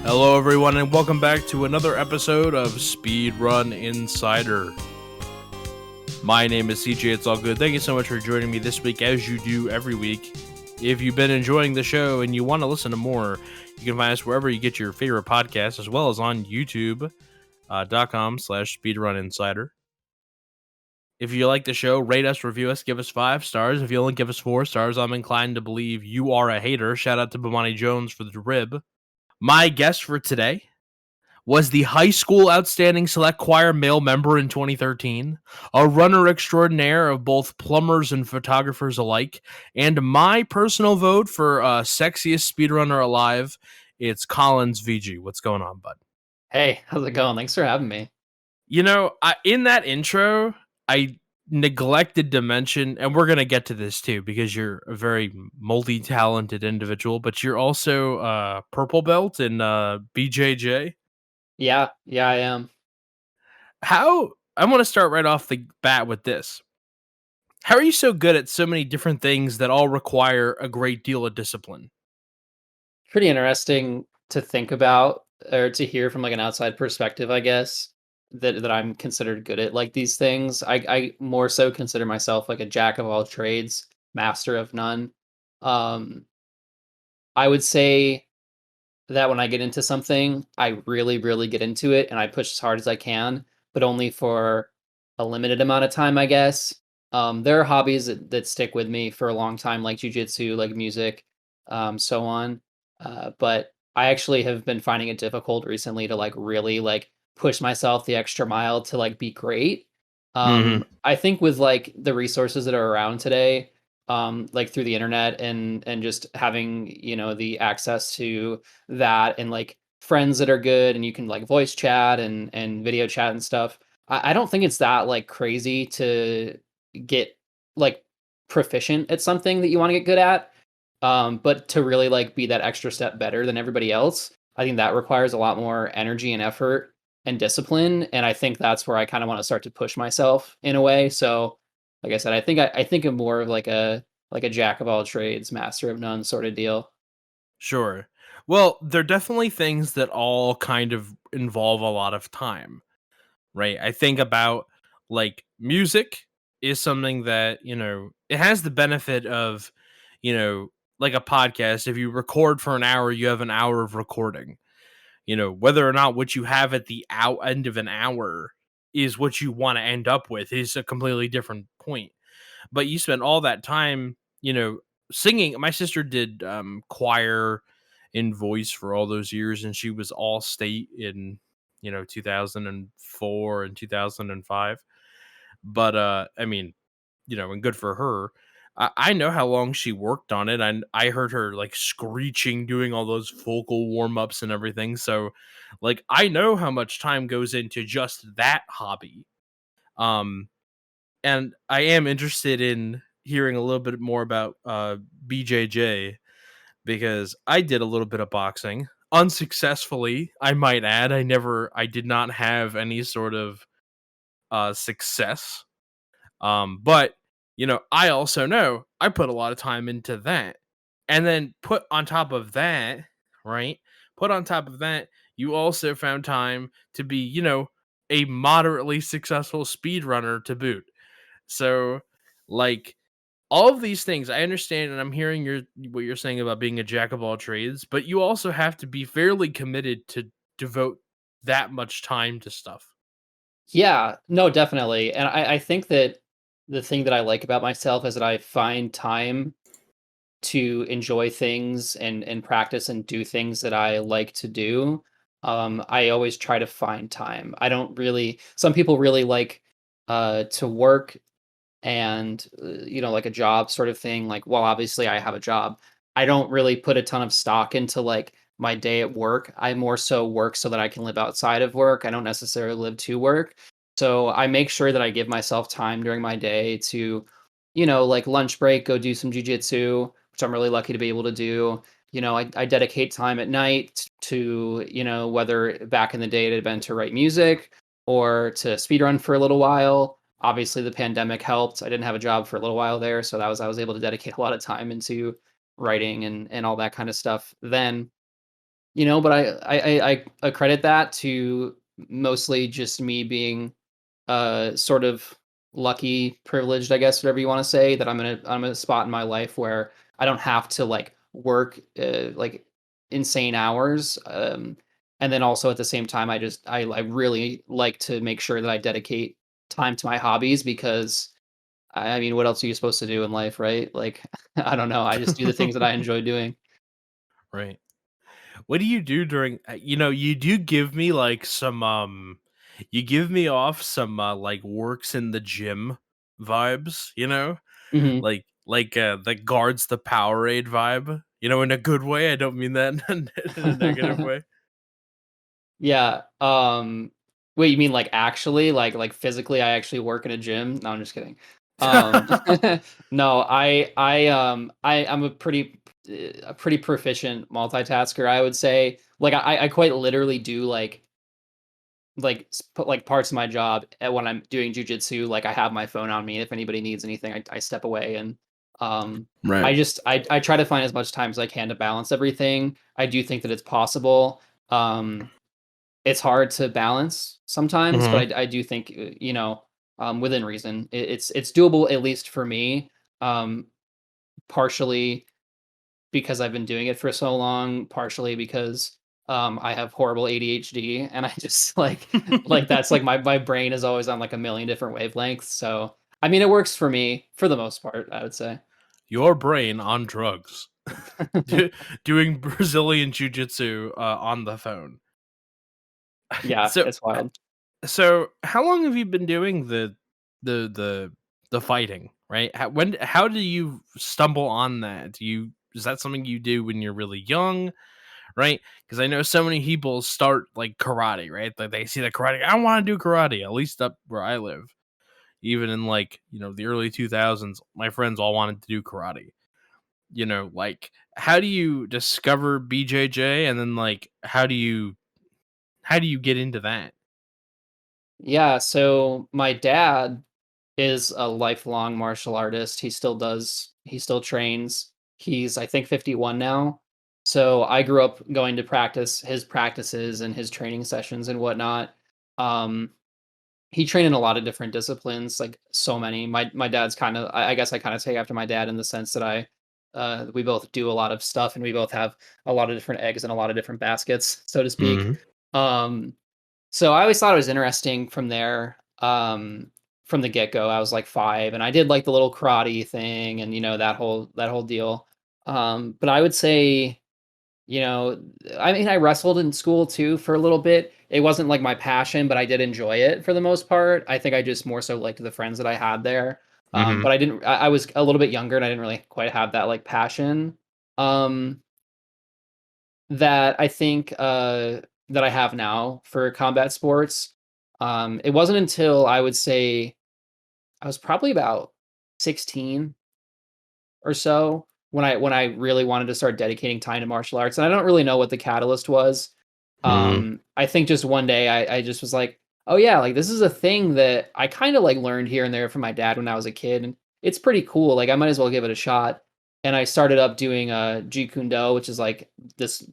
Hello, everyone, and welcome back to another episode of Speedrun Insider. My name is CJitsallGewd. Thank you so much for joining me this week, as you do every week. If you've been enjoying the show and you want to listen to more, you can find us wherever you get your favorite podcasts, as well as on YouTube.com/SpeedrunInsider. If you like the show, rate us, review us, give us 5 stars. If you only give us 4 stars, I'm inclined to believe you are a hater. Shout out to Bomani Jones for the rib. My guest for today was the high school outstanding select choir male member in 2013, a runner extraordinaire of both plumbers and photographers alike, and my personal vote for sexiest speedrunner alive. It's Collins VG. What's going on, bud? Hey, how's it going? Thanks for having me. You know, in that intro, I neglected to mention, and we're going to get to this too, because you're a very multi-talented individual, but you're also purple belt in BJJ. Yeah, I am. How I want to start right off the bat with this. How are you so good at so many different things that all require a great deal of discipline? Pretty interesting to think about or to hear from like an outside perspective, I guess, that I'm considered good at like these things. I more so consider myself like a jack of all trades, master of none. Um, I would say that when I get into something, I really, really get into it and I push as hard as I can, but only for a limited amount of time, I guess. There are hobbies that stick with me for a long time, like jujitsu, like music, so on. But I actually have been finding it difficult recently to like really like push myself the extra mile to like be great. Mhm. I think with like the resources that are around today, like through the internet and just having, the access to that and like friends that are good and you can like voice chat and video chat and stuff. I don't think it's that like crazy to get like proficient at something that you want to get good at. But to really like be that extra step better than everybody else, I think that requires a lot more energy and effort and discipline. And I think that's where I kind of want to start to push myself in a way. So like I said, I think I'm more of like a jack of all trades, master of none sort of deal. Sure. Well, they're definitely things that all kind of involve a lot of time, right? I think about like music is something that, it has the benefit of, you know, like a podcast. If you record for an hour, you have an hour of recording. Whether or not what you have at the end of an hour is what you want to end up with is a completely different point. But you spend all that time, singing. My sister did choir in voice for all those years, and she was all state in 2004 and 2005. But I mean, and good for her. I know how long she worked on it, and I heard her like screeching, doing all those vocal warm ups and everything. So, like, I know how much time goes into just that hobby. Um, and I am interested in hearing a little bit more about BJJ because I did a little bit of boxing unsuccessfully. I might add, I did not have any sort of success. But I also know I put a lot of time into that. And then put on top of that, right? Put on top of that, you also found time to be, a moderately successful speedrunner to boot. So, like, all of these things, I understand, and I'm hearing what you're saying about being a jack of all trades, but you also have to be fairly committed to devote that much time to stuff. Yeah, no, definitely. And I think that the thing that I like about myself is that I find time to enjoy things and practice and do things that I like to do. I always try to find time. I don't really some people really like to work and like a job sort of thing. Like, well, obviously I have a job. I don't really put a ton of stock into like my day at work. I more so work so that I can live outside of work. I don't necessarily live to work. So I make sure that I give myself time during my day to, like lunch break, go do some jujitsu, which I'm really lucky to be able to do. I dedicate time at night to, whether back in the day it had been to write music or to speedrun for a little while. Obviously, the pandemic helped. I didn't have a job for a little while there, so I was able to dedicate a lot of time into writing and all that kind of stuff then. But I accredit that to mostly just me being sort of lucky, privileged, I guess, whatever you want to say, that I'm in a spot in my life where I don't have to like work like insane hours. And then also at the same time, I really like to make sure that I dedicate time to my hobbies because I mean, what else are you supposed to do in life, right? Like, I don't know. I just do the things that I enjoy doing. Right. What do you do during you do give me like some you give me off some like works in the gym vibes, Mhm. that guards the Powerade vibe, in a good way. I don't mean that in a negative way. Yeah, wait, you mean, like, actually, like, physically, I actually work in a gym? No, I'm just kidding. Um, no, I'm a pretty proficient multitasker, I would say. Like, I quite literally do, put, like, parts of my job, when I'm doing jujitsu, like, I have my phone on me. If anybody needs anything, I step away, and, Right. I try to find as much time as I can to balance everything. I do think that it's possible. It's hard to balance sometimes, Hmm. but I do think, within reason, it's doable, at least for me, partially because I've been doing it for so long, partially because, I have horrible ADHD, and I just, that's, like, my brain is always on, like, a million different wavelengths, so, I mean, it works for me, for the most part, I would say. Your brain on drugs. Do- Doing Brazilian jiu-jitsu on the phone. Yeah, So it's wild. so how long have you been doing the the the fighting, right? How do you stumble on that? Is that something you do when you're really young, right? Because I know so many people start like karate, right? Like they see the karate, I want to do karate. At least up where I live, even in like the early 2000s, my friends all wanted to do karate. Like how do you discover BJJ, and then like how do you get into that? Yeah, so my dad is a lifelong martial artist. He still trains. He's, I think, 51 now. So I grew up going to practice his practices and his training sessions and whatnot. Um, he trained in a lot of different disciplines, like so many. My dad's kind of, I guess I kind of take after my dad in the sense that we both do a lot of stuff and we both have a lot of different eggs in a lot of different baskets, so to speak. Mhm. Um, so I always thought it was interesting from there, from the get-go. I was, like, 5, and I did, like, the little karate thing and, that whole deal. But I would say, you know, I mean, I wrestled in school too for a little bit. It wasn't, like, my passion, but I did enjoy it for the most part. I think I just more so liked the friends that I had there. Mhm. But I was a little bit younger, and I didn't really quite have that, like, passion. Um that I think, that I have now for combat sports. It wasn't until I would say I was probably about 16 or so when I really wanted to start dedicating time to martial arts, and I don't really know what the catalyst was. Mhm. I think just one day I just was like, "Oh yeah, like this is a thing that I kind of like learned here and there from my dad when I was a kid, and it's pretty cool. Like I might as well give it a shot." And I started up doing Jeet Kune Do, which is like this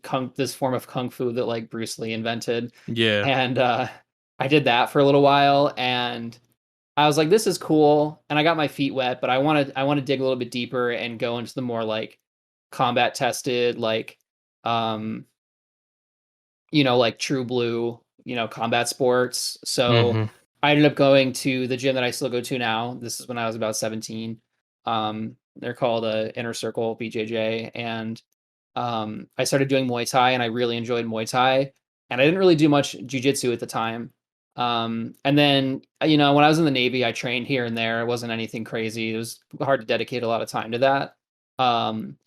form of kung fu that like Bruce Lee invented, Yeah. and I did that for a little while, and I was like, "This is cool," and I got my feet wet, but I want to dig a little bit deeper and go into the more like combat tested, um, like True Blue, combat sports. So Mhm. I ended up going to the gym that I still go to now. This is when I was about 17. They're called Inner Circle BJJ, and I started doing Muay Thai, and I really enjoyed Muay Thai. And I didn't really do much jujitsu at the time. And then when I was in the Navy, I trained here and there. It wasn't anything crazy. It was hard to dedicate a lot of time to that. Um,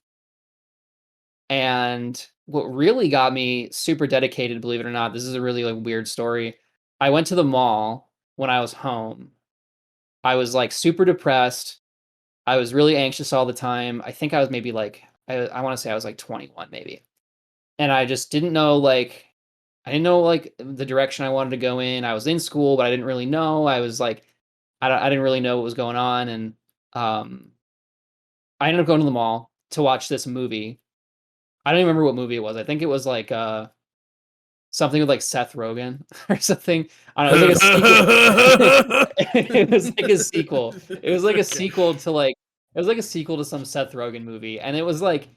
and what really got me super dedicated, believe it or not, this is a really like weird story. I went to the mall when I was home. I was like super depressed. I was really anxious all the time. I think I was maybe like I want to say I was like 21 maybe. And I just didn't know I didn't know like the direction I wanted to go in. I was in school, but I didn't really know. I was like I didn't really know what was going on, and um I ended up going to the mall to watch this movie. I don't even remember what movie it was. I think it was like something with like Seth Rogen or something. I don't know. It was like a sequel. It was like a sequel. It was like a Okay. sequel to like it was like a sequel to some Seth Rogen movie, and it was like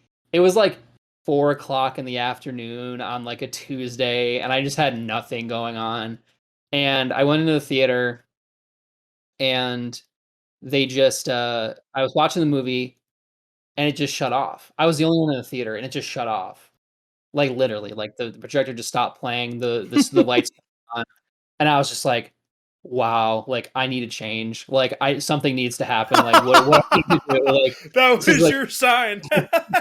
4 o'clock in the afternoon on like a Tuesday, and I just had nothing going on, and I went into the theater, and they just I was watching the movie, and it just shut off. I was the only one in the theater, and it just shut off. Like literally, like the projector just stopped playing, the lights on, and I was just like, "Wow, like I need to change. Like I something needs to happen. Like what I need to do? Like That this is was like your sign.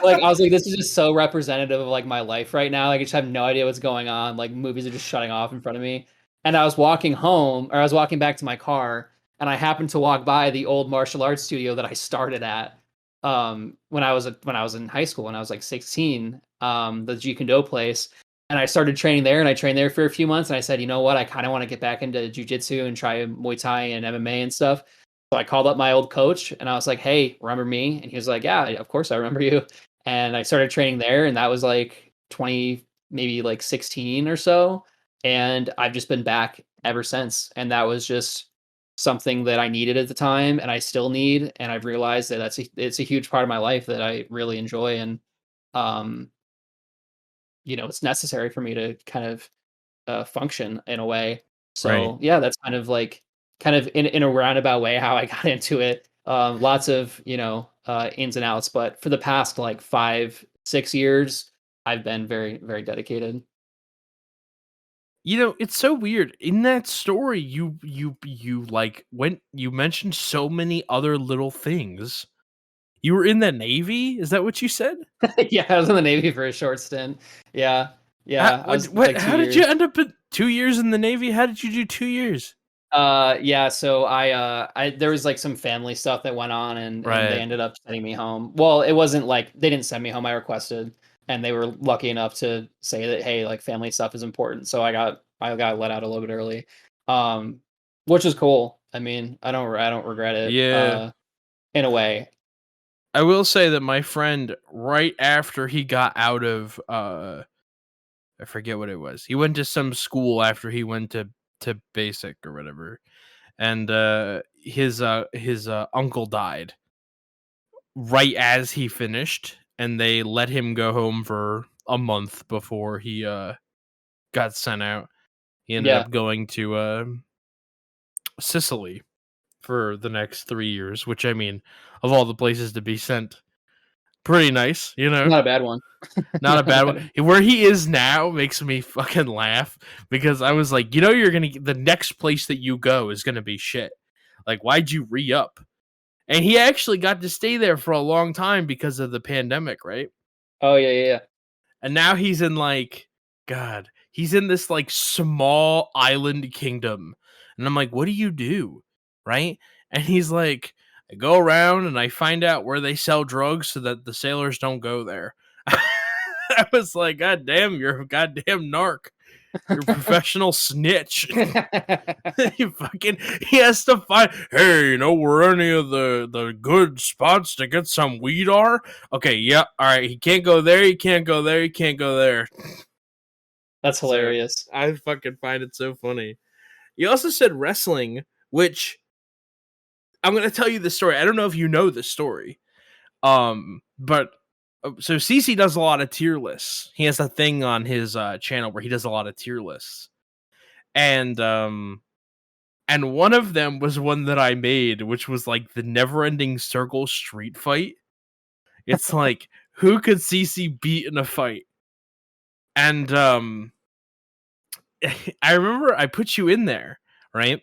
like I was like, this is just so representative of like my life right now. Like I just have no idea what's going on. Like movies are just shutting off in front of me. And I was walking home, or I was walking back to my car, and I happened to walk by the old martial arts studio that I started at when I was in high school, when I was like 16, the Jeet Kune Do place. And I started training there, and I trained there for a few months, and I said, you know what, I kind of want to get back into jujitsu and try Muay Thai and MMA and stuff. So I called up my old coach, and I was like, "Hey, remember me?" And he was like, "Yeah, of course I remember you." And I started training there, and that was like 20, maybe like 16 or so. And I've just been back ever since. And that was just something that I needed at the time, and I still need. And I've realized that it's a huge part of my life that I really enjoy, and um, it's necessary for me to kind of function in a way. Right. So yeah, that's kind of in a roundabout way how I got into it. Lots of ins and outs, but for the past like 5-6 years, I've been very very dedicated. It's so weird. In that story, you like when you mentioned so many other little things. You were in the Navy? Is that what you said? Yeah, I was in the Navy for a short stint. Yeah, How, yeah, I what, was what? like two How did you years. end up at 2 years in the Navy? How did you do 2 years? Yeah, so I there was like some family stuff that went on, and they Right. ended up sending me home. Well, it wasn't like they didn't send me home, I requested, and they were lucky enough to say that, hey, like family stuff is important. So I got let out a little bit early. Um which is cool. I mean, I don't regret it Yeah. in a way. I will say that my friend, right after he got out of, I forget what it was. He went to some school after he went to basic or whatever, and his uncle died right as he finished, and they let him go home for a month before he got sent out. He ended Yeah, up going to Sicily for the next 3 years, which I mean, of all the places to be sent, pretty nice, not a bad one. Not a Not a bad bad one. one. Where he is now makes me fucking laugh because I was like, you're gonna the next place that you go is gonna be shit. Like, why'd you re up? And he actually got to stay there for a long time because of the pandemic, right? Oh yeah, yeah, yeah. And now he's in like, God, he's in this like small island kingdom. And I'm like, what do you do? Right? And he's like, I go around and I find out where they sell drugs so that the sailors don't go there. I was like, God damn, you're a goddamn narc. You're a professional snitch. He has to find, hey, where any of the good spots to get some weed are? Okay, yeah, all right. He can't go there, he can't go there, he can't go there. That's So hilarious. I fucking find it so funny. You also said wrestling, which I'm gonna tell you the story. I don't know if you know the story. But so CC does a lot of tier lists. He has a thing on his channel where he does a lot of tier lists. And one of them was one that I made, which was like the never ending circle street fight. It's like who could CC beat in a fight? And I remember I put you in there, right?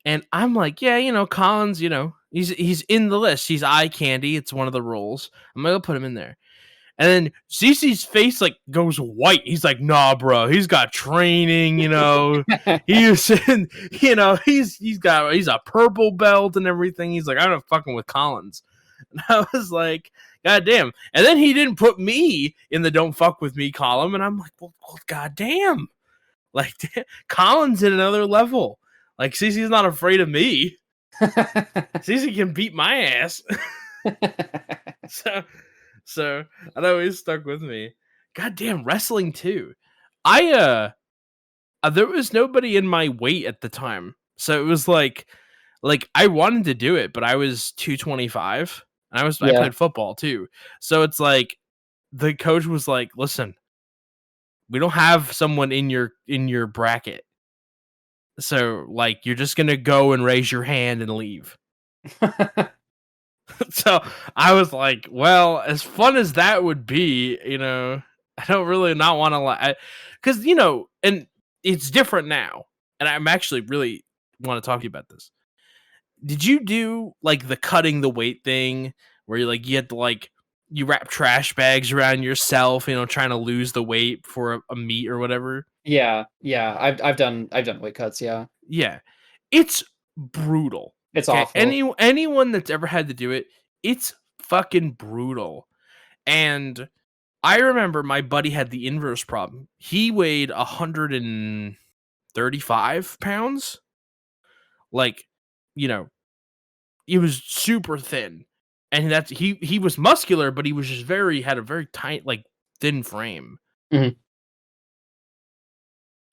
And I'm like, yeah, Collins, he's in the list. He's eye candy. It's one of the rules. I'm gonna put him in there. And then CC's face like goes white. He's like, "Nah, bro. He's got training. He's in, he's a purple belt and everything." He's like, "I'm not fucking with Collins." And I was like, "God damn!" And then he didn't put me in the "Don't fuck with me" column, and I'm like, "Well, god damn!" Like Collins at another level. Like CC's not afraid of me. CC can beat my ass. so so that always stuck with me. goddamn wrestling too. I there was nobody in my weight at the time. So it was like I wanted to do it, but I was 225 and I Yeah. played football too. So it's like the coach was like, "Listen, we don't have someone in your bracket. So like you're just going to go and raise your hand and leave." So I was like, well, as fun as that would be, I don't really not want to like, because and it's different now, and I'm actually really want to talk to you about this. Did you do like the cutting the weight thing where you had to like you wrap trash bags around yourself, trying to lose the weight for a meet or whatever? Yeah, yeah, I've done weight cuts, yeah. Yeah, it's brutal. It's Okay, awful. anyone that's ever had to do it, it's fucking brutal. And I remember my buddy had the inverse problem. He weighed 135 pounds. Like, you know, he was super thin. And he was muscular, but he was just had a very tight, like thin frame. Mhm.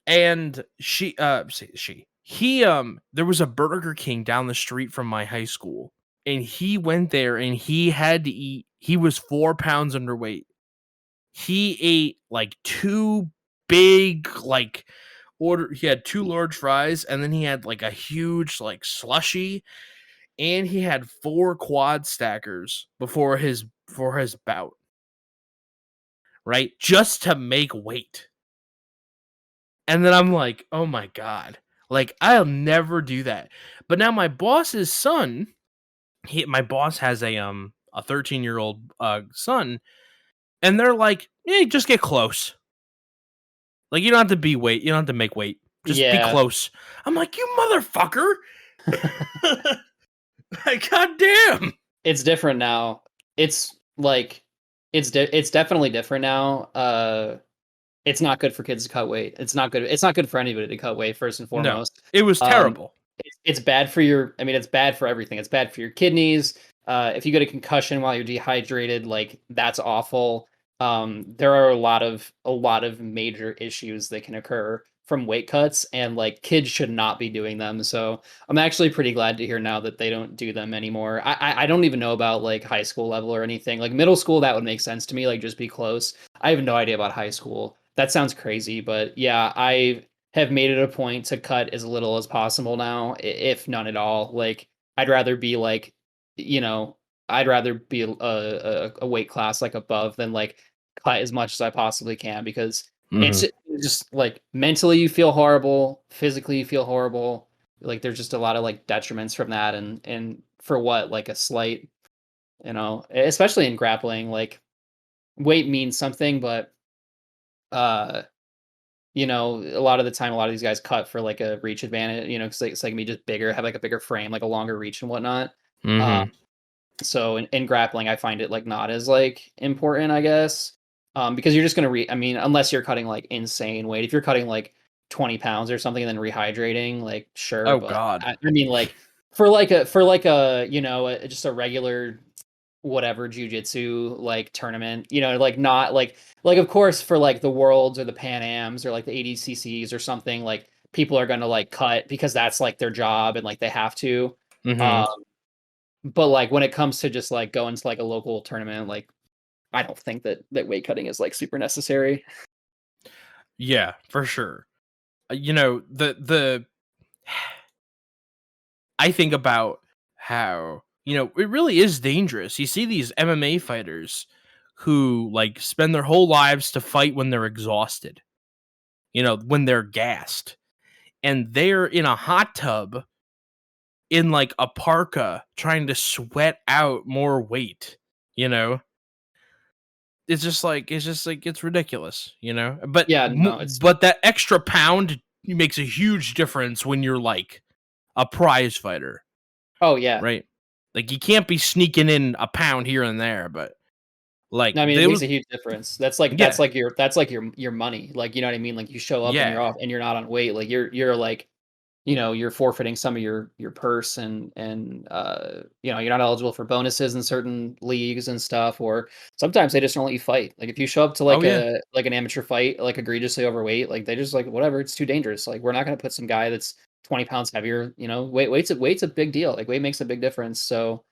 And he there was a Burger King down the street from my high school. And he went there and he had to eat. He was 4 pounds underweight. He ate like two big he had two large fries, and then he had like a huge like slushy, and he had four quad stackers before his bout, right? Just to make weight. And then I'm like, "Oh my god. Like I'll never do that." But now my boss's son, my boss has a 13-year-old son, and they're like, "Yeah, just get close. Like you don't have to you don't have to make weight. Just be Yeah. close." I'm like, "You motherfucker." Like, god damn. It's different now. It's like it's definitely different now. It's not good for kids to cut weight. It's not good for anybody to cut weight first and No. foremost. It was Um, terrible. it's bad for your I mean, it's bad for everything. It's bad for your kidneys. If you get a concussion while you're dehydrated, like that's awful. There are a lot of major issues that can occur from weight cuts, and like kids should not be doing them. So I'm actually pretty glad to hear now that they don't do them anymore. I don't even know about like high school level or anything. Like middle school, that would make sense to me. Like just be close. I have no idea about high school. That sounds crazy, but yeah, I have made it a point to cut as little as possible now, if none at all. Like I'd rather be like, you know, I'd rather be a weight class like above than like cut as much as I possibly can, because it's Mhm. just like mentally you feel horrible, physically you feel horrible. Like there's just a lot of like detriments from that, and for what, like a slight, especially in grappling, like weight means something, but uh a lot of the time, a lot of these guys cut for like a reach advantage, because it's like me just bigger, have like a bigger frame, like a longer reach and whatnot. Uh, Mhm. so in grappling, I find it like not as like important, I guess, because you're just gonna I mean, unless you're cutting like insane weight, if you're cutting like 20 pounds or something and then rehydrating, like sure, Oh but god. I mean, like for like just a regular whatever jujitsu like tournament, like not like of course for like the worlds or the Pan Ams or like the ADCCs or something, like people are gonna like cut because that's like their job and like they have to. Mhm. Um, but like when it comes to just like going to like a local tournament, like I don't think that weight cutting is like super necessary. Yeah, for sure. The I think about how, it really is dangerous. You see these MMA fighters who like spend their whole lives to fight when they're exhausted, when they're gassed, and they're in a hot tub in like a parka trying to sweat out more weight, you know? It's ridiculous, But Yeah, no, it's but that extra pound makes a huge difference when you're like a prize fighter, oh yeah. right? Like you can't be sneaking in a pound here and there, but like No, I mean, it they makes was a huge difference. yeah, that's like your money. Like, you know what I mean? Like you show up and you're yeah, off and you're not on weight. Like you're like you're forfeiting some of your purse, and you're not eligible for bonuses in certain leagues and stuff, or sometimes they just don't let you fight. Like if you show up to Oh like yeah. an amateur fight, like egregiously overweight, like they just like whatever, it's too dangerous. Like we're not gonna put some guy that's 20 pounds heavier, weight's a big deal. Like weight makes a big difference. So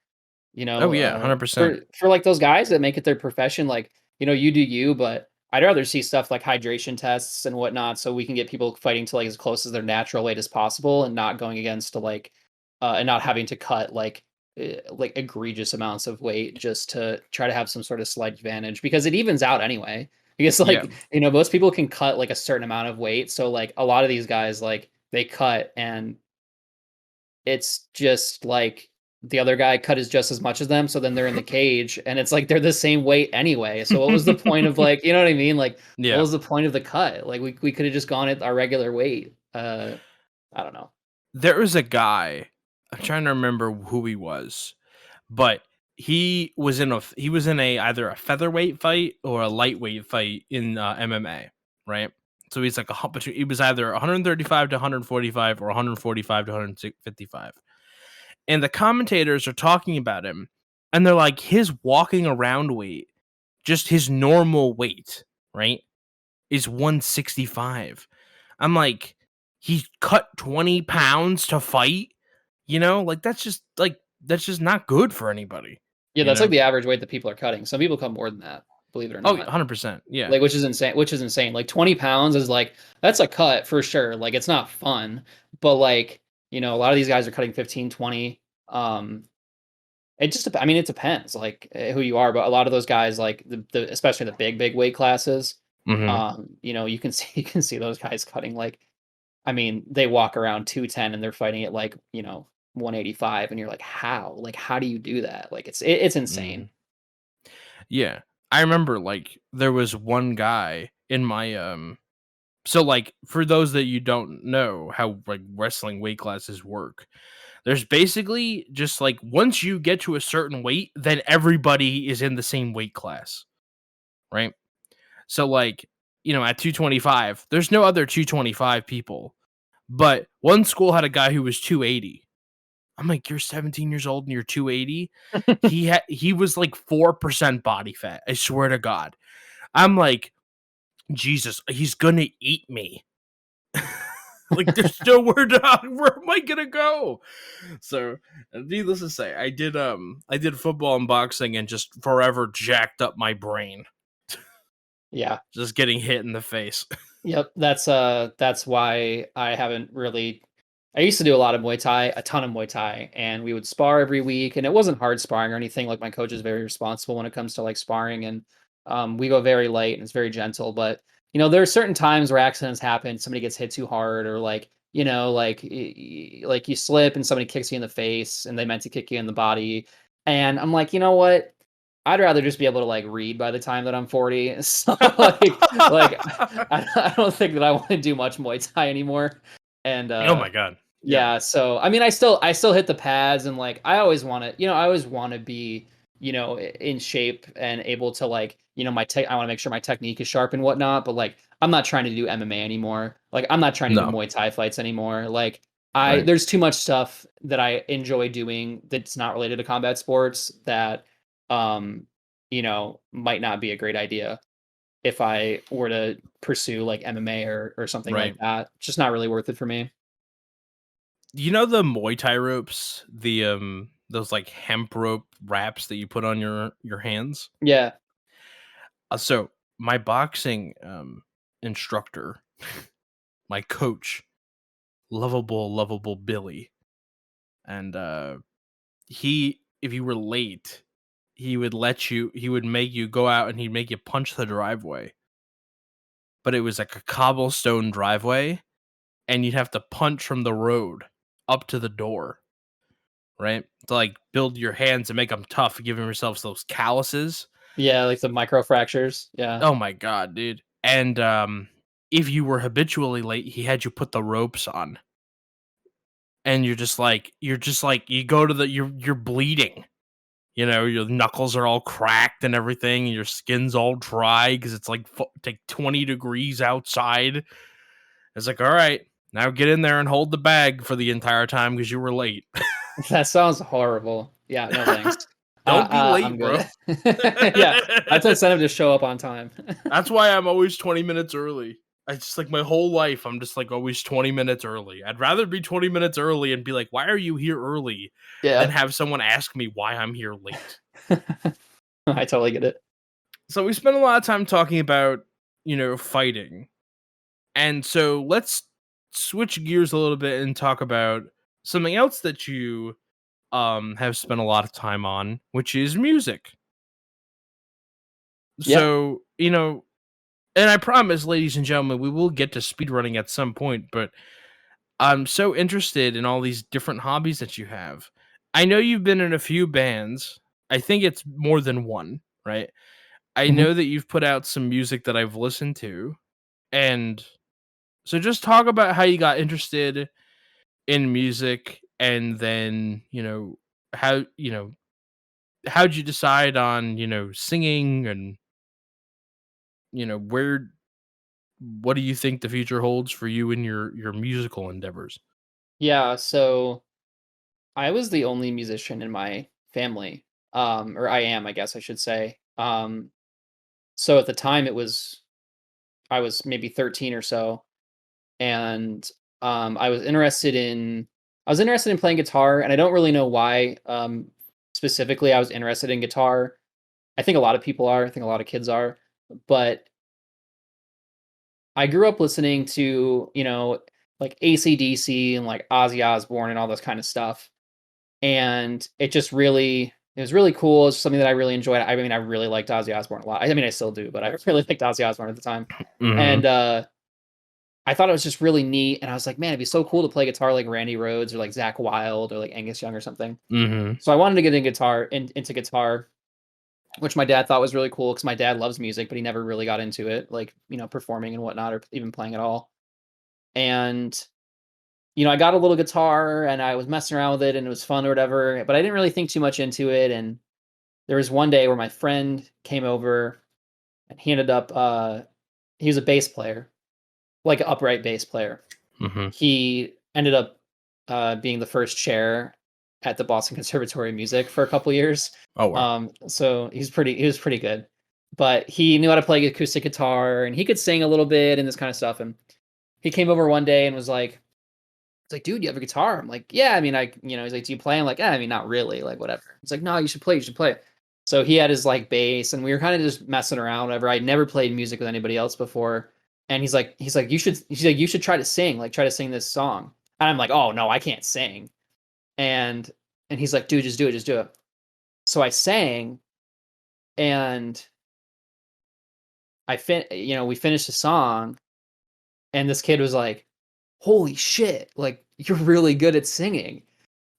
Oh yeah, 100%. for like those guys that make it their profession, like, you do you, but I'd rather see stuff like hydration tests and whatnot so we can get people fighting to like as close as their natural weight as possible and not going against to like and not having to cut like egregious amounts of weight just to try to have some sort of slight advantage because it evens out anyway. Because Yeah. like, most people can cut like a certain amount of weight. So like a lot of these guys like they cut and it's just like the other guy cut is just as much as them, so then they're in the cage, and it's like they're the same weight anyway. So what was the point of like, you know what I mean? Like, what Yeah. was the point of the cut? Like we could have just gone at our regular weight. I don't know. There was a guy, I'm trying to remember who he was, but he was in a either a featherweight fight or a lightweight fight in MMA, right? So he's like he was either 135 to 145 or 145 to 155. And the commentators are talking about him, and they're like his walking around weight, just his normal weight, right, is 165. I'm like, he cut 20 pounds to fight, like that's just not good for anybody, Yeah, you that's like know? the average weight that people are cutting. Some people cut more than that, believe it or Oh, not. 100%. Yeah. Like, which is insane. Like 20 pounds is like that's a cut for sure. Like it's not fun, but like, a lot of these guys are cutting 15, 20. It just I mean, it depends, like, who you are, but a lot of those guys, like, the especially the big weight classes, Mhm. you can see you can see those guys cutting, like I mean, they walk around 210 and they're fighting at, like, 185, and you're like, "How? Like, how do you do that?" Like, it's insane. Mhm. Yeah. I remember, like, there was one guy in my, so, like, for those that you don't know how, like, wrestling weight classes work, there's basically just, like, once you get to a certain weight, then everybody is in the same weight class, right? So, like, at 225, there's no other 225 people, but one school had a guy who was 280. I'm like, "You're 17 years old and you're 280?" He was, like, 4% body fat, I swear to God. I'm like, "Jesus, he's gonna eat me." Like, there's nowhere to where am I gonna go? So, needless to say, I did football and boxing and just forever jacked up my brain, Yeah. just getting hit in the face. Yep, that's why I haven't really I used to do a lot of Muay Thai, a ton of Muay Thai, and we would spar every week, and it wasn't hard sparring or anything. Like my coach is very responsible when it comes to like sparring, and we go very light and it's very gentle. But there are certain times where accidents happen. Somebody gets hit too hard, or like like you slip and somebody kicks you in the face, and they meant to kick you in the body. And I'm like, you know what? I'd rather just be able to like read by the time that I'm 40. So like I don't think that I want to do much Muay Thai anymore. And Oh my god. Yeah. yeah, so I mean I still hit the pads and like I always want to, I always want to be, in shape and able to like, my tech I want to make sure my technique is sharp and whatnot, but like I'm not trying to do MMA anymore. Like I'm not trying to do No. Muay Thai fights anymore. Like I Right. there's too much stuff that I enjoy doing that's not related to combat sports that might not be a great idea if I were to pursue like MMA or something like Right. that. It's just not really worth it for me. You know the Muay Thai ropes? Those, like, hemp rope wraps that you put on your hands? Yeah. So my boxing, instructor, my coach, lovable Billy, and, he if you were late, he would make you go out and he'd make you punch the driveway, but it was like a cobblestone driveway, and you'd have to punch from the road up to the door, right? To, like, build your hands and make them tough, giving yourselves those calluses. Yeah, like the micro fractures. Yeah. Oh my god, dude. And, if you were habitually late, he had you put the ropes on, and you go to the you're bleeding. Your knuckles are all cracked and everything, and your skin's all dry because it's like 20 degrees outside. It's like, all right, Now get in there and hold the bag for the entire time because you were late. That sounds horrible. Yeah, no thanks. Don't be I'm late, good. bro. Yeah, that's incentive to show up on time. That's why I'm always 20 minutes early. I just like my whole life, I'm just like always 20 minutes early. I'd rather be 20 minutes early and be like, why are you here early? Than Yeah. have someone ask me why I'm here late. I totally get it. So we spent a lot of time talking about, fighting. And so let's switch gears a little bit and talk about something else that you have spent a lot of time on, which is music. Yeah. So, and I promise, ladies and gentlemen, we will get to speedrunning at some point, but I'm so interested in all these different hobbies that you have. I know you've been in a few bands. I think it's more than one, right? I Mhm. know that you've put out some music that I've listened to. And so just talk about how you got interested in music and then, how, how'd you decide on, singing and, where what do you think the future holds for you in your musical endeavors? Yeah, so I was the only musician in my family, or I am, I guess I should say. So at the time I was maybe 13 or so, and I was interested in playing guitar, and I don't really know why specifically I was interested in guitar. I think a lot of people are, I think a lot of kids are, but I grew up listening to, like AC/DC and like Ozzy Osbourne and all this kind of stuff. And it was really cool. It's something that I really enjoyed. I mean, I really liked Ozzy Osbourne a lot. I mean, I still do, but I really liked Ozzy Osbourne at the time. And Mhm. I thought it was just really neat. And I was like, man, it'd be so cool to play guitar like Randy Rhoads or like Zach Wild or like Angus Young or something. Mhm. So I wanted to get into guitar, which my dad thought was really cool because my dad loves music, but he never really got into it, like, performing and whatnot, or even playing at all. And I got a little guitar and I was messing around with it and it was fun or whatever, but I didn't really think too much into it. And there was one day where my friend came over and he ended up he was a bass player, like an upright bass player. Mhm. He ended up being the first chair at the Boston Conservatory of Music for a couple years. Oh wow. So he was pretty good. But he knew how to play acoustic guitar and he could sing a little bit and this kind of stuff. And he came over one day and was like, it's like, dude, you have a guitar? I'm like, yeah, I mean, he's like, do you play? I'm like, I mean, not really, like, whatever. He's like, no, you should play. So he had his like bass and we were kind of just messing around, whatever. I'd never played music with anybody else before. And you should try to sing, like, try to sing this song. And I'm like, oh, no, I can't sing. And, and he's like, dude, just do it. So I sang and we finished the song and this kid was like, holy shit, like, you're really good at singing.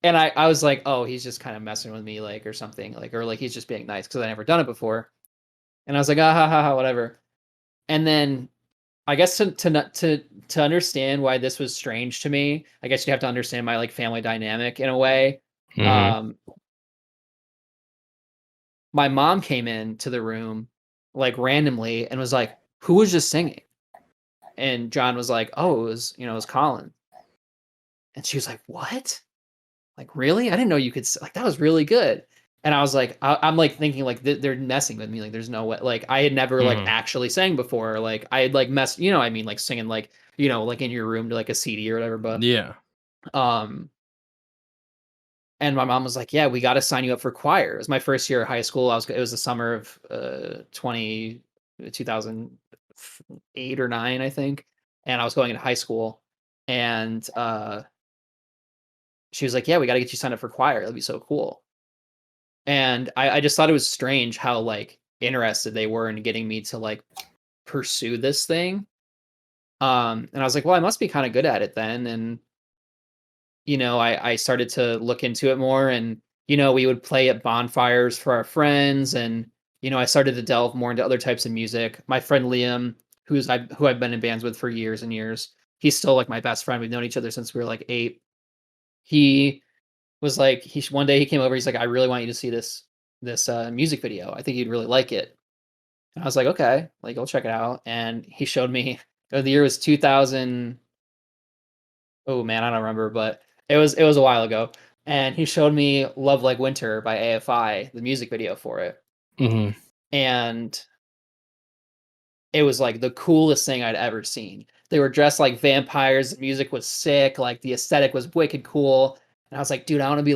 And I was like, "Oh, he's just kinda messing with me, like, or something, like, or, like, he's just being nice because I never done it before." And I was like, "Ah, ha, ha, ha, whatever." And then I guess to understand why this was strange to me, I guess you have to understand my, like, family dynamic in a way. Mhm. Um, my mom came into the room, like, randomly and was like, "Who was just singing?" And John was like, "Oh, it was Colin." And she was like, "What?" Like, "Really? I didn't know you could like, that was really good." And I was like I'm, like, thinking, like, they're messing with me, like, there's no way like, I had never, like, Mhm. actually sang before, like, I had, like, messed what I mean, like, singing, like, like, in your room to, like, a CD or whatever, but, Yeah. um and my mom was like, "Yeah, we gotta sign you up for choir." It was my first year of high school, it was the summer of, 2008 or 9, I think, and I was going into high school, and, she was like, "Yeah, we gotta get you signed up for choir, that'd be so cool." And I just thought it was strange how, like, interested they were in getting me to, like, pursue this thing. And I was like, "Well, I must be kinda good at it then," and, I started to look into it more and, we would play at bonfires for our friends and, I started to delve more into other types of music. My friend Liam, who I've been in bands with for years and years, he's still, like, my best friend, we've known each other since we were, like, 8. He was like one day he came over, he's like, "I really want you to see this music video. I think you'd really like it." And I was like, "Okay, like, I'll check it out." And he showed me the year was 2000, Oh man, I don't remember, but it was a while ago. And he showed me Love Like Winter by AFI, the music video for it. Mhm. And it was like the coolest thing I'd ever seen. They were dressed like vampires, the music was sick, like the aesthetic was wicked cool. And I was like, dude, I want to be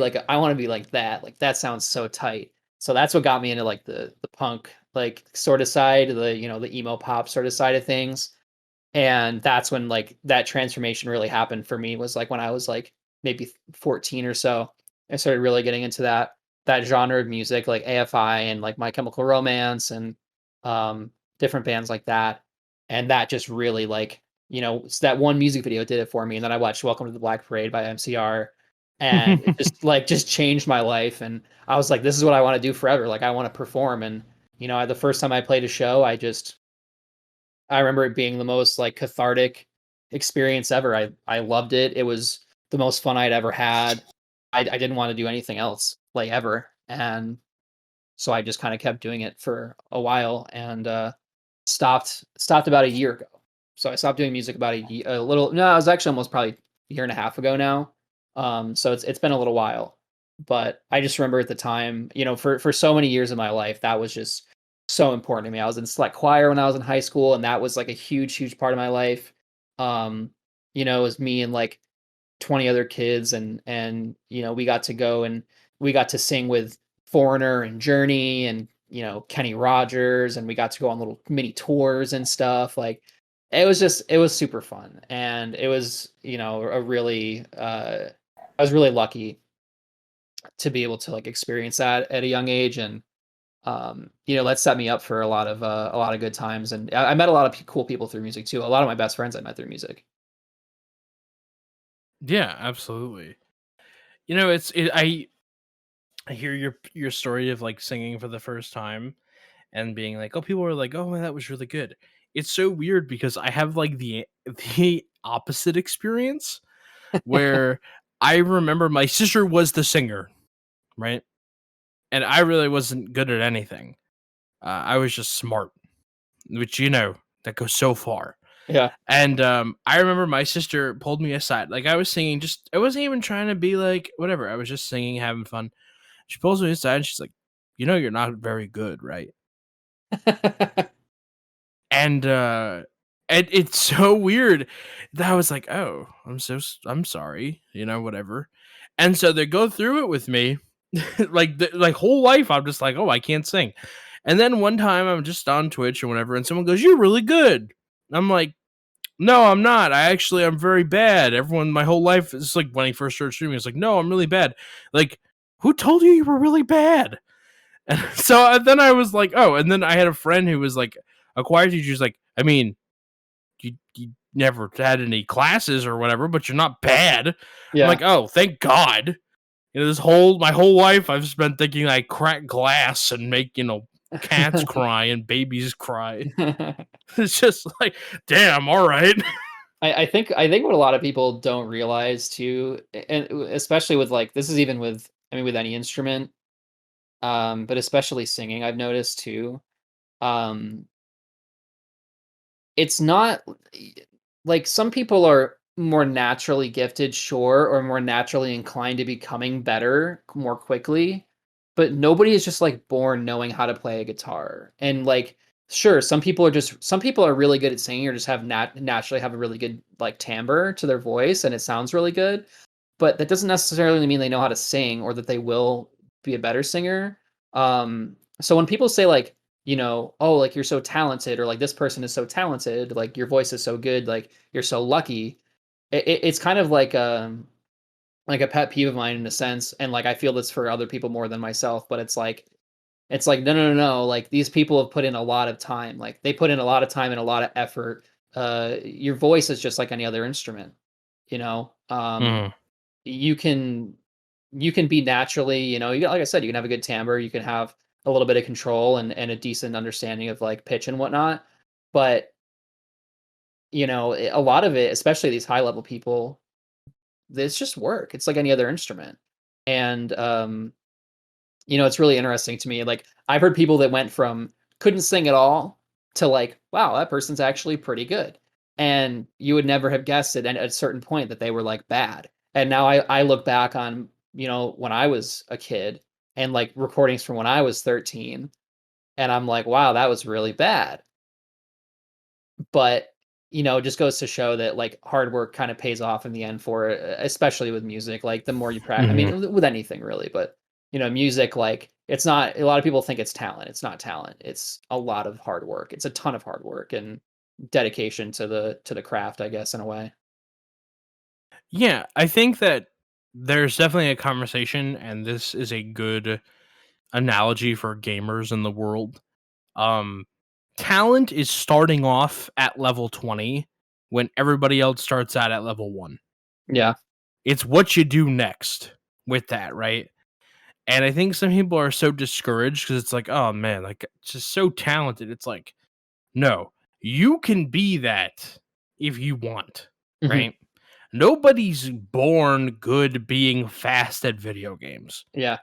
like that. Like that sounds so tight. So that's what got me into like the punk like sort of side, the emo pop sort of side of things. And that's when like that transformation really happened for me was like when I was like maybe 14 or so. I started really getting into that genre of music like AFI and like My Chemical Romance and um different bands like that. And that just really like, that one music video did it for me. And then I watched Welcome to the Black Parade by MCR and it just changed my life. And I was like, this is what I want to do forever. Like I want to perform. And the first time I played a show, I remember it being the most, like, cathartic experience ever. I loved it. It was the most fun I'd ever had. I didn't wanna do anything else, like, ever, and so I just kinda kept doing it for a while and, stopped about a year ago. So I stopped doing music about a little no, it was actually almost probably a year and a half ago now. So it's been a little while, but I just remember at the time, for so many years of my life, that was just so important to me. I was in select choir when I was in high school, and that was like a huge, huge part of my life. Um, it was me and like 20 other kids and we got to go and we got to sing with Foreigner and Journey and Kenny Rogers, and we got to go on little mini tours and stuff. Like it was super fun, and it was a really I was really lucky to be able to like experience that at a young age. And that set me up for a lot of good times. And I met a lot of cool people through music too. A lot of my best friends I met through music. Yeah, absolutely. I hear your story of like singing for the first time and being like, "Oh, people are like, oh man, that was really good." It's so weird because I have like the opposite experience where I remember my sister was the singer, right? And I really wasn't good at anything. I was just smart, which that goes so far. Yeah. And I remember my sister pulled me aside. Like I was singing, just I wasn't even trying to be like whatever. I was just singing, having fun. She pulls me aside and she's like, "You're not very good, right?" And it's so weird that I was like, "Oh, I'm sorry," whatever. And so they go through it with me, like like whole life. I'm just like, "Oh, I can't sing." And then one time I'm just on Twitch or whatever, and someone goes, "You're really good." I'm like, "No, I'm not. I'm very bad." Everyone, my whole life is like when I first started streaming, it's like, "No, I'm really bad." Like, who told you were really bad? And so then I was like, "Oh," and then I had a friend who was like a choir teacher. Who's like, "I mean, you never had any classes or whatever, but you're not bad." I'm Yeah. like, "Oh, thank God." My whole life I've spent thinking I crack glass and make, cats cry and babies cry. It's just like, damn, all right. I think what a lot of people don't realize too, and especially with like this is even with I mean with any instrument, but especially singing, I've noticed too. Um, it's not like some people are more naturally gifted, sure, or more naturally inclined to becoming better more quickly, but nobody is just like born knowing how to play a guitar. And like, sure, some people are really good at singing or just have naturally have a really good like timbre to their voice and it sounds really good, but that doesn't necessarily mean they know how to sing or that they will be a better singer. So when people say like, oh, like you're so talented or like this person is so talented, like your voice is so good, like you're so lucky. It's kind of like a pet peeve of mine in a sense, and like I feel this for other people more than myself. But it's like no, no, no, no. Like these people have put in a lot of time. Like they put in a lot of time and a lot of effort. Your voice is just like any other instrument. You know, Mhm. you can you can be naturally, like I said, you can have a good timbre, you can have a little bit of control and a decent understanding of like pitch and whatnot. But a lot of it, especially these high level people, it's just work. It's like any other instrument. And it's really interesting to me. Like I've heard people that went from couldn't sing at all to like, wow, that person's actually pretty good. and you would never have guessed it at a certain point that they were, like, bad. And now I look back on, when I was a kid and, like, recordings from when I was 13, and I'm like, "Wow, that was really bad." But, it just goes to show that, like, hard work kinda pays off in the end for it, especially with music, like, the more you I Mhm. mean, with anything really, but, music, like, it's not a lot of people think it's talent, it's not talent, it's a lot of hard work, it's a ton of hard work and dedication to the craft, I guess, in a way. Yeah, I think that there's definitely a conversation, and this is a good analogy for gamers in the world. Um, Talent is starting off at level 20 when everybody else starts out at level 1. Yeah. It's what you do next with that, right? And I think some people are so discouraged because it's like, oh man, like just so talented. It's like, no, you can be that if you want, Mhm. right? Nobody's born good being fast at video games. Yeah.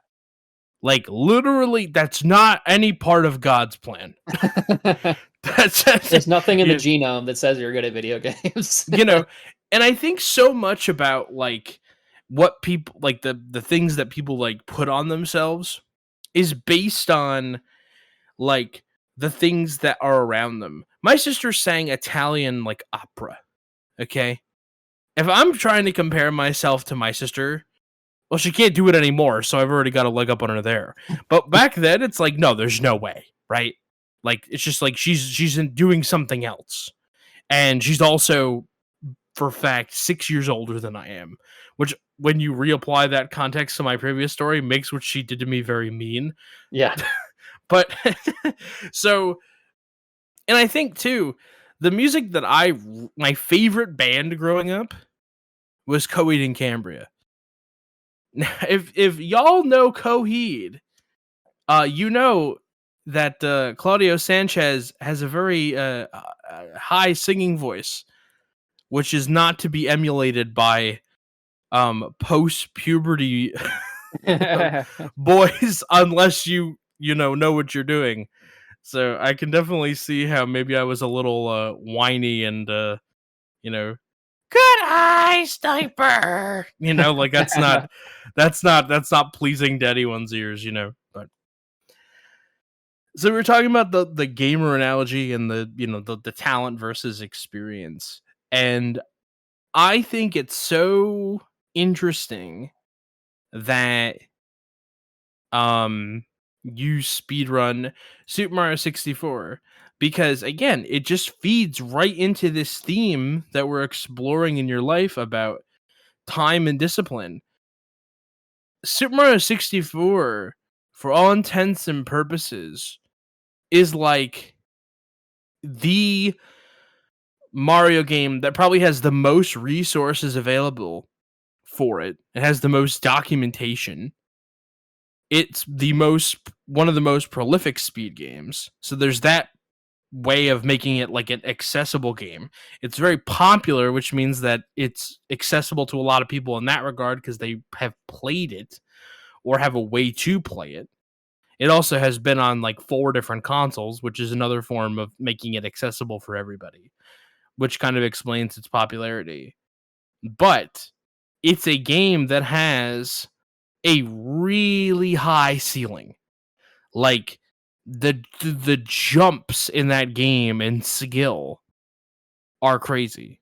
Like literally, that's not any part of God's plan. That's There's nothing in the you, genome that says you're good at video games. you know, and I think so much about like what people like the things that people like put on themselves is based on like the things that are around them. My sister sang Italian like opera. Okay, if I'm trying to compare myself to my sister, well, she can't do it anymore, so I've already got a leg up on her there. But back then, it's like, no, there's no way, right? Like, it's just like she's doing something else, and she's also, for a fact, 6 years older than I am. Which, when you reapply that context to my previous story, makes what she did to me very mean. Yeah. But so, and I think too, the music that my favorite band growing up was Coheed and Cambria. If y'all know Coheed, you know that Claudio Sanchez has a very high singing voice, which is not to be emulated by post puberty boys unless you know what you're doing. So I can definitely see how maybe I was a little whiny and you know good eye sniper. Like that's not pleasing to anyone's ears. But so we were talking about the gamer analogy and the talent versus experience. And I think it's so interesting that um you speedrun Super Mario 64 because again, it just feeds right into this theme that we're exploring in your life about time and discipline. Super Mario 64, for all intents and purposes, is like the Mario game that probably has the most resources available for it. It has the most documentation. It's the most one of the most prolific speed games. So there's that way of making it like an accessible game. It's very popular, which means that it's accessible to a lot of people in that regard because they have played it or have a way to play it. It also has been on like 4 different consoles, which is another form of making it accessible for everybody, which kind of explains its popularity. But it's a game that has a really high ceiling. Like the jumps in that game and skill are crazy.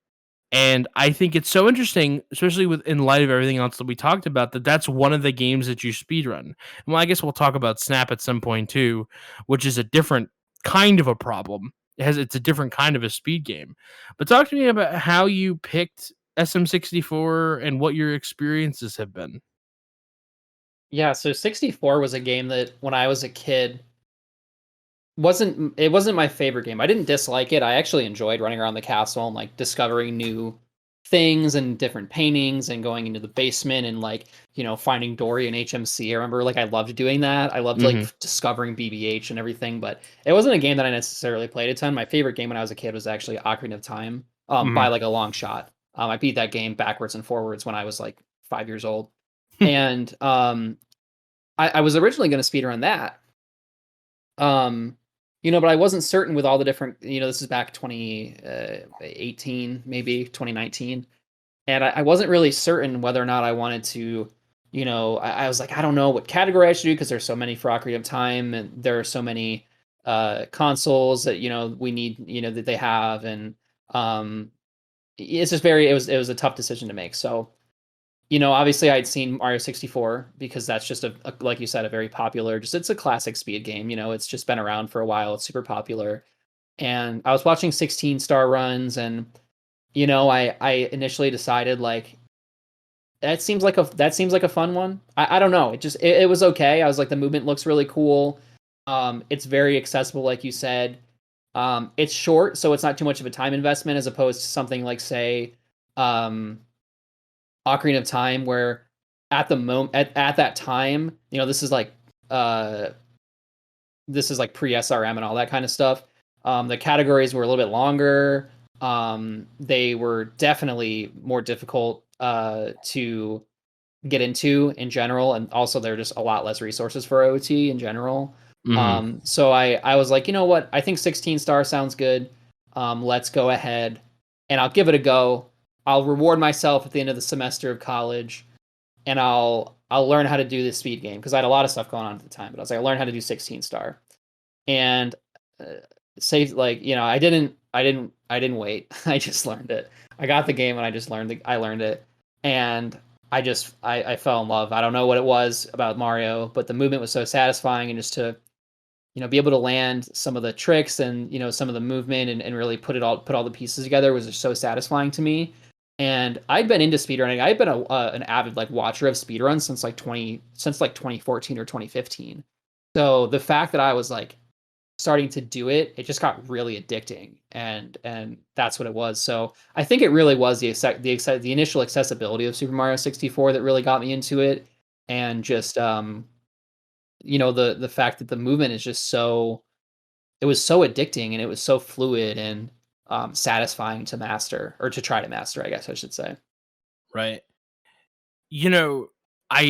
And I think it's so interesting, especially with in light of everything else that we talked about, that that's one of the games that you speedrun. Well, I guess we'll talk about Snap at some point too, which is a different kind of a problem. It's a different kind of a speed game. But talk to me about how you picked SM64 and what your experiences have been. Yeah, so 64 was a game that when I was a kid wasn't my favorite game. I didn't dislike it. I actually enjoyed running around the castle and like discovering new things and different paintings and going into the basement and like, finding Dory and HMC. I remember like I loved doing that. I loved like Hmm. discovering BBH and everything, but it wasn't a game that I necessarily played a ton. My favorite game when I was a kid was actually Ocarina of Time, Hmm. by like a long shot. I beat that game backwards and forwards when I was like 5 years old. And I was originally going to speedrun that. Um, but I wasn't certain with all the different, this is back 2018, maybe 2019. And I wasn't really certain whether or not I wanted to, I was like, I don't know what category I should do because there's so many for Ocarina of Time and there are so many consoles that, we need, that they have. And it's just it was a tough decision to make. So, obviously I'd seen Mario 64 because that's just like you said, a very popular, it's a classic speed game. It's just been around for a while. It's super popular. And I was watching 16 star runs and, I initially decided like that seems like a fun one. I don't know. It was okay. I was like the movement looks really cool. It's very accessible, like you said. It's short, so it's not too much of a time investment as opposed to something like say, um, Ocarina of Time, where at the moment at that time, uh this is like pre SRM and all that kind of stuff. The categories were a little bit longer. They were definitely more difficult to get into in general, and also there are just a lot less resources for OT in general. Hmm. So I was like, you know what? I think 16 star sounds good. Let's go ahead and I'll give it a go. I'll reward myself at the end of the semester of college, and I'll learn how to do this speed game because I had a lot of stuff going on at the time. But I was like, I learned how to do 16 star, and uh, say like I didn't wait. I just learned it. I got the game and I learned it, and I fell in love. I don't know what it was about Mario, but the movement was so satisfying, and just to be able to land some of the tricks and some of the movement and really put all the pieces together was just so satisfying to me. And I'd been into speedrunning. I'd been an avid like watcher of speedruns since like 2014 or 2015. So the fact that I was like starting to do it, it just got really addicting, and that's what it was. So I think it really was the initial accessibility of Super Mario 64 that really got me into it, and just the fact that the movement is just so it was so addicting and it was so fluid and satisfying to master or to try to master, I guess I should say. Right. You know, I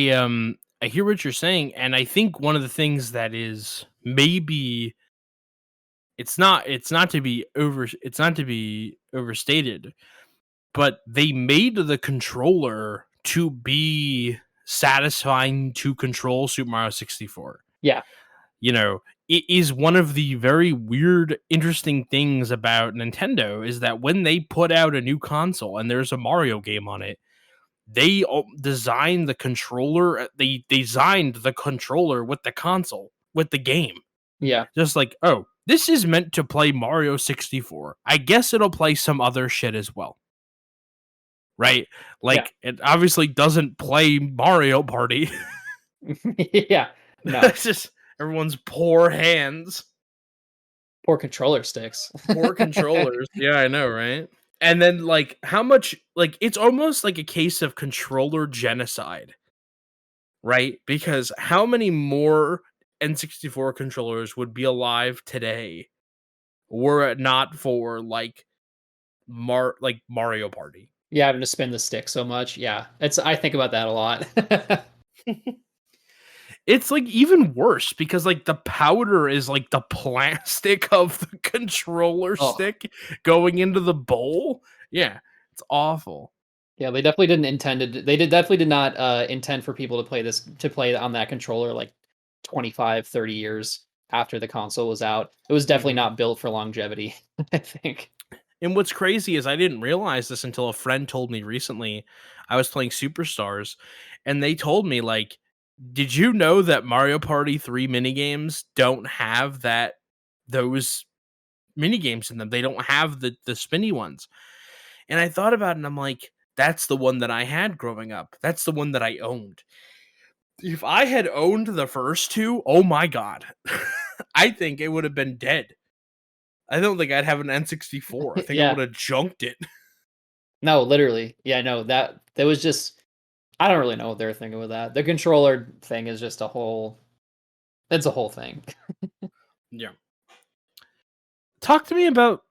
hear what you're saying, and I think one of the things that is maybe it's not to be overstated, but they made the controller to be satisfying to control Super Mario 64. Yeah, You know, it is one of the very weird, interesting things about Nintendo is that when they put out a new console and there's a Mario game on it, they designed the controller. They designed the controller with the console, with the game. yeah, Just like, oh, this is meant to play Mario 64. I guess it'll play some other shit as well. Right? yeah, Like, it obviously doesn't play Mario Party. yeah. No, It's just everyone's poor hands, poor controller sticks. poor controllers. Yeah, I know, right? And then, like, how much, like, it's almost like a case of controller genocide, right? Because how many more N64 controllers would be alive today were it not for, like, Mario Party? Yeah, having to spin the stick so much. Yeah, I think about that a lot. It's, like, even worse because, like, the powder is, like, the plastic of the controller Oh, stick going into the bowl. Yeah, it's awful. yeah, they definitely didn't intended. They did definitely did not intend for people to play on that controller like 25, 30 years after the console was out. It was definitely Mhm. not built for longevity, I think. And what's crazy is I didn't realize this until a friend told me recently. I was playing Superstars, and they told me, like, "Did you know that Mario Party 3 minigames don't have those minigames in them? They don't have the spinny ones." And I thought about it and I'm like, that's the one that I had growing up. That's the one that I owned. If I had owned the first two, oh my god. I think it would have been dead. I don't think I'd have an N64. I think I would Yeah. have junked it. No, literally. Yeah, no, that was just I don't really know what they're thinking with that. The controller thing is just it's a whole thing. Yeah. Talk to me about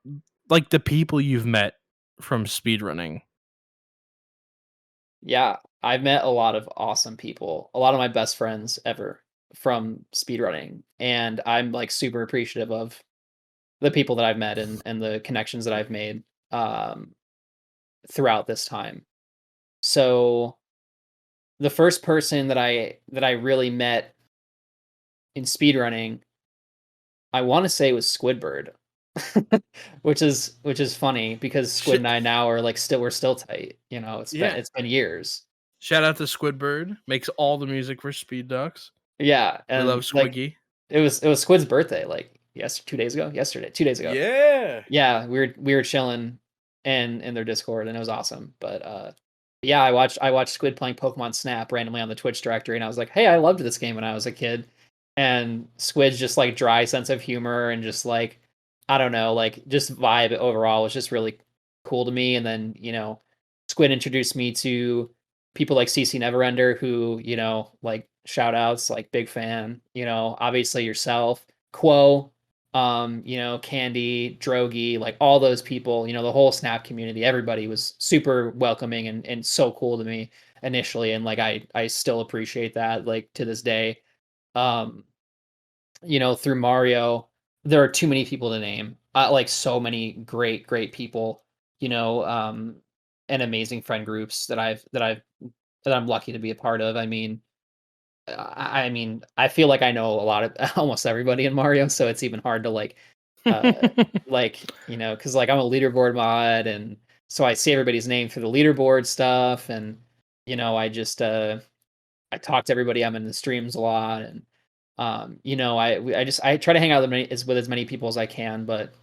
like the people you've met from speedrunning. Yeah, I've met a lot of awesome people. A lot of my best friends ever from speedrunning, and I'm like super appreciative of. the people that I've met and the connections that I've made um, throughout this time. So the first person that I really met in speedrunning, I want to say was Squidbird, which is funny because Squid Sh- and I now are like still we're still tight. You know, yeah. it's been years. Shout out to Squidbird. Makes all the music for Speed Ducks. Yeah, We love and like Squiggy. it was Squid's birthday like 2 days ago, yesterday, 2 days ago. Yeah. Yeah, we were chilling in their Discord, and it was awesome. But yeah, I watched Squid playing Pokemon Snap randomly on the Twitch directory, and I was like, hey, I loved this game when I was a kid. And Squid's just like dry sense of humor and just like I don't know, like just vibe overall was just really cool to me. And then Squid introduced me to people like CC Neverender, who like shout outs, like big fan. Obviously yourself, Quo, Candy, Drogi, like all those people, the whole Snap community, everybody was super welcoming and so cool to me initially. And like I still appreciate that like to this day. Um, through Mario, there are too many people to name. Like so many great people, you know, um, and amazing friend groups that I'm lucky to be a part of. I feel like I know a lot of almost everybody in Mario, so it's even hard to uh, because like I'm a leaderboard mod, and so I see everybody's name through the leaderboard stuff, and I talk to everybody. I'm in the streams a lot, and I try to hang out with as many people as I can, but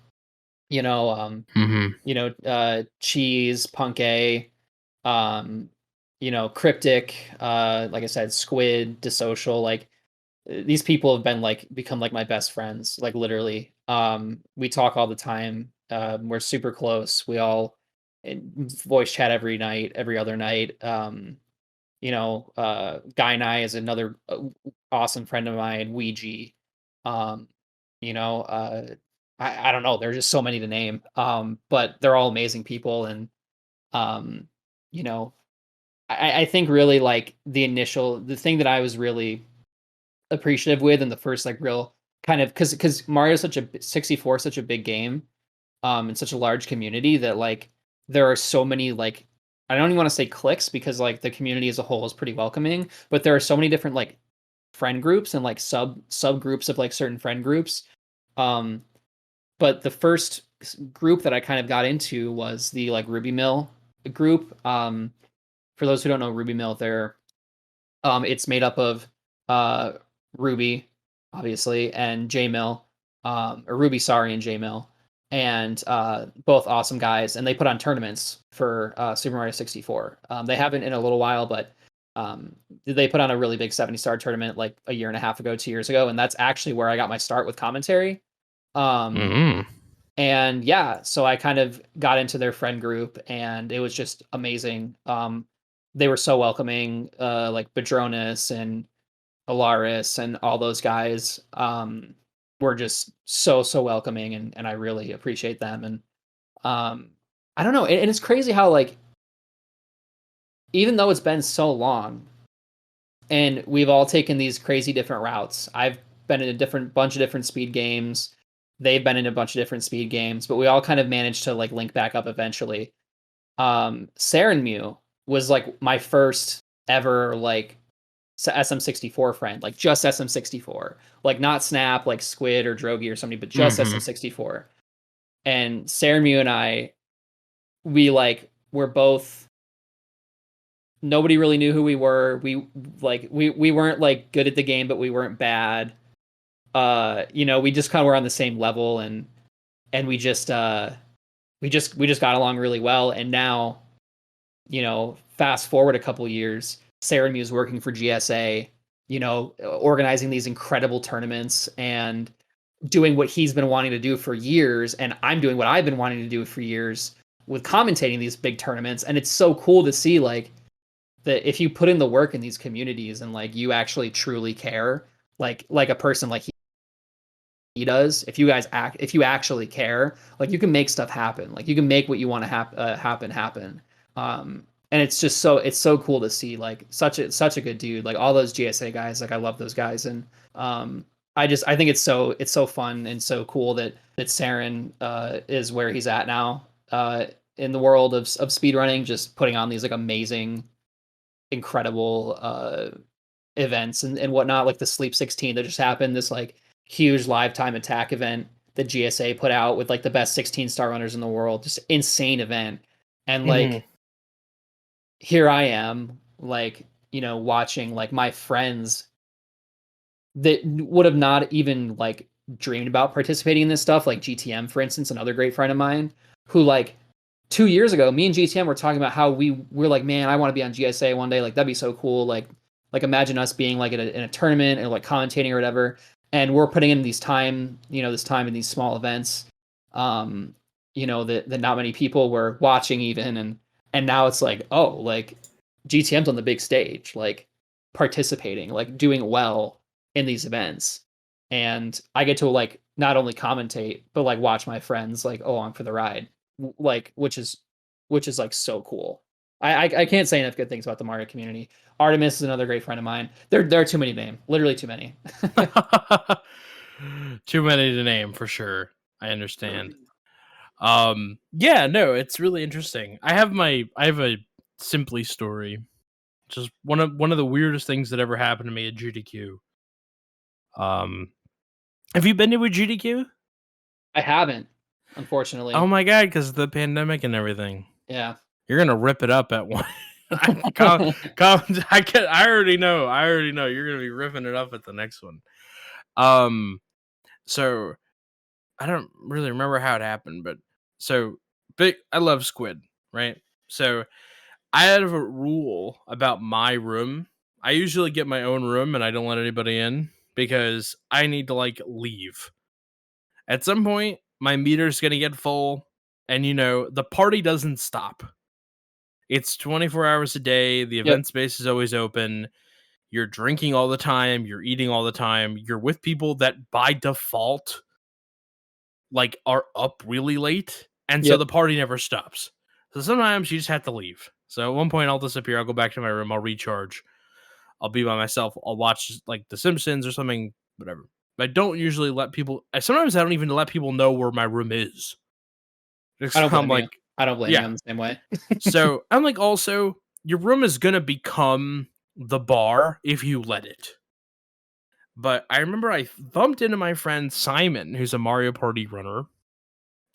you know, um, Mhm. Cheese, Punk A, Cryptic, like I said, Squid, Disocial, like these people have been like become like my best friends, like literally. We talk all the time. We're super close. We all voice chat every night, every other night. Guy and I is another awesome friend of mine, Ouija. Um, you know, I don't know. There's just so many to name. But they're all amazing people, and um, you know, I think really like the thing that I was really appreciative with in the first like real kind of because Mario's such a 64 such a big game, and such a large community that like there are so many like I don't even want to say cliques because like the community as a whole is pretty welcoming, but there are so many different like friend groups and like subgroups of like certain friend groups. Um, but the first group that I kind of got into was the like Ruby Mill group. For those who don't know Ruby Mill, it's made up of uh, Ruby, obviously, and J Mill, or Ruby, sorry, and J Mill, and both awesome guys. And they put on tournaments for Super Mario 64. They haven't in a little while, but um, they put on a really big 70-star tournament like a year and a half ago, 2 years ago, and that's actually where I got my start with commentary. Um, Mhm. and yeah, so I kind of got into their friend group, and it was just amazing. They were so welcoming, like Badronis and Alaris and all those guys were just so welcoming, and I really appreciate them. And um, I don't know, and it's crazy how like even though it's been so long, and we've all taken these crazy different routes. I've been in a different bunch of different speed games. They've been in a bunch of different speed games, but we all kind of managed to like link back up eventually. Saren Mew was like my first ever like SM64 friend, like just SM64, like not Snap, like Squid or Drogi or somebody, but just Mhm. SM64. And Saren Mew and I, we like were both. Nobody really knew who we were. We weren't like good at the game, but we weren't bad. We just kind of were on the same level, and we just got along really well. And now, fast forward a couple years, Sarah Mew is working for GSA, organizing these incredible tournaments and doing what he's been wanting to do for years, and I'm doing what I've been wanting to do for years with commentating these big tournaments. And it's so cool to see like that if you put in the work in these communities and like you actually truly care, like a person like he does, if you actually care, like you can make stuff happen, like you can make what you want to happen. And it's so cool to see like such a good dude, like all those GSA guys, like I love those guys. And I think it's so fun and so cool that Saren is where he's at now in the world of speedrunning, just putting on these like amazing, incredible events and whatnot, like the Sleep 16 that just happened, this like huge live time attack event that GSA put out with like the best 16-star runners in the world, just insane event. And Mhm. like here I am, like, watching like my friends that would have not even like dreamed about participating in this stuff, like GTM, for instance, another great friend of mine, who like 2 years ago, me and GTM were talking about how we're like, man, I want to be on GSA one day. Like that'd be so cool. Like imagine us being like in a tournament and like commentating or whatever. And we're putting in this time in these small events, um, that not many people were watching even. And now it's like, oh, like GTM's on the big stage, like participating, like doing well in these events. And I get to like not only commentate, but like watch my friends like along for the ride, like which is like so cool. I can't say enough good things about the Mario community. Artemis is another great friend of mine. There are too many to name, literally too many. Too many to name for sure. I understand. Yeah, no, it's really interesting. I have a simply story. Just one of the weirdest things that ever happened to me at GDQ. Um, have you been to a GDQ? I haven't, Oh unfortunately. my god, because of the pandemic and everything. Yeah. You're gonna rip it up at one. I com, com, I already know. I already know you're gonna be ripping it up at the next one. Um, so I don't really remember how it happened, but so big. I love squid, right? So I have a rule about my room. I usually get my own room and I don't let anybody in because I need to like leave. At some point, my meter's gonna get full, and the party doesn't stop. It's 24 hours a day. The Yep. event space is always open. You're drinking all the time. You're eating all the time. You're with people that by default like are up really late, and so Yep. the party never stops. So sometimes you just have to leave. So at one point I'll disappear, I'll go back to my room, I'll recharge, I'll be by myself, I'll watch like The Simpsons or something, whatever. But I don't usually let people. Sometimes I don't even let people know where my room is. I don't I'm blame you. like, I don't blame you. yeah. I'm the same way. So I'm like, also, your room is gonna become the bar if you let it. But I remember I bumped into my friend Simon, who's a Mario Party runner,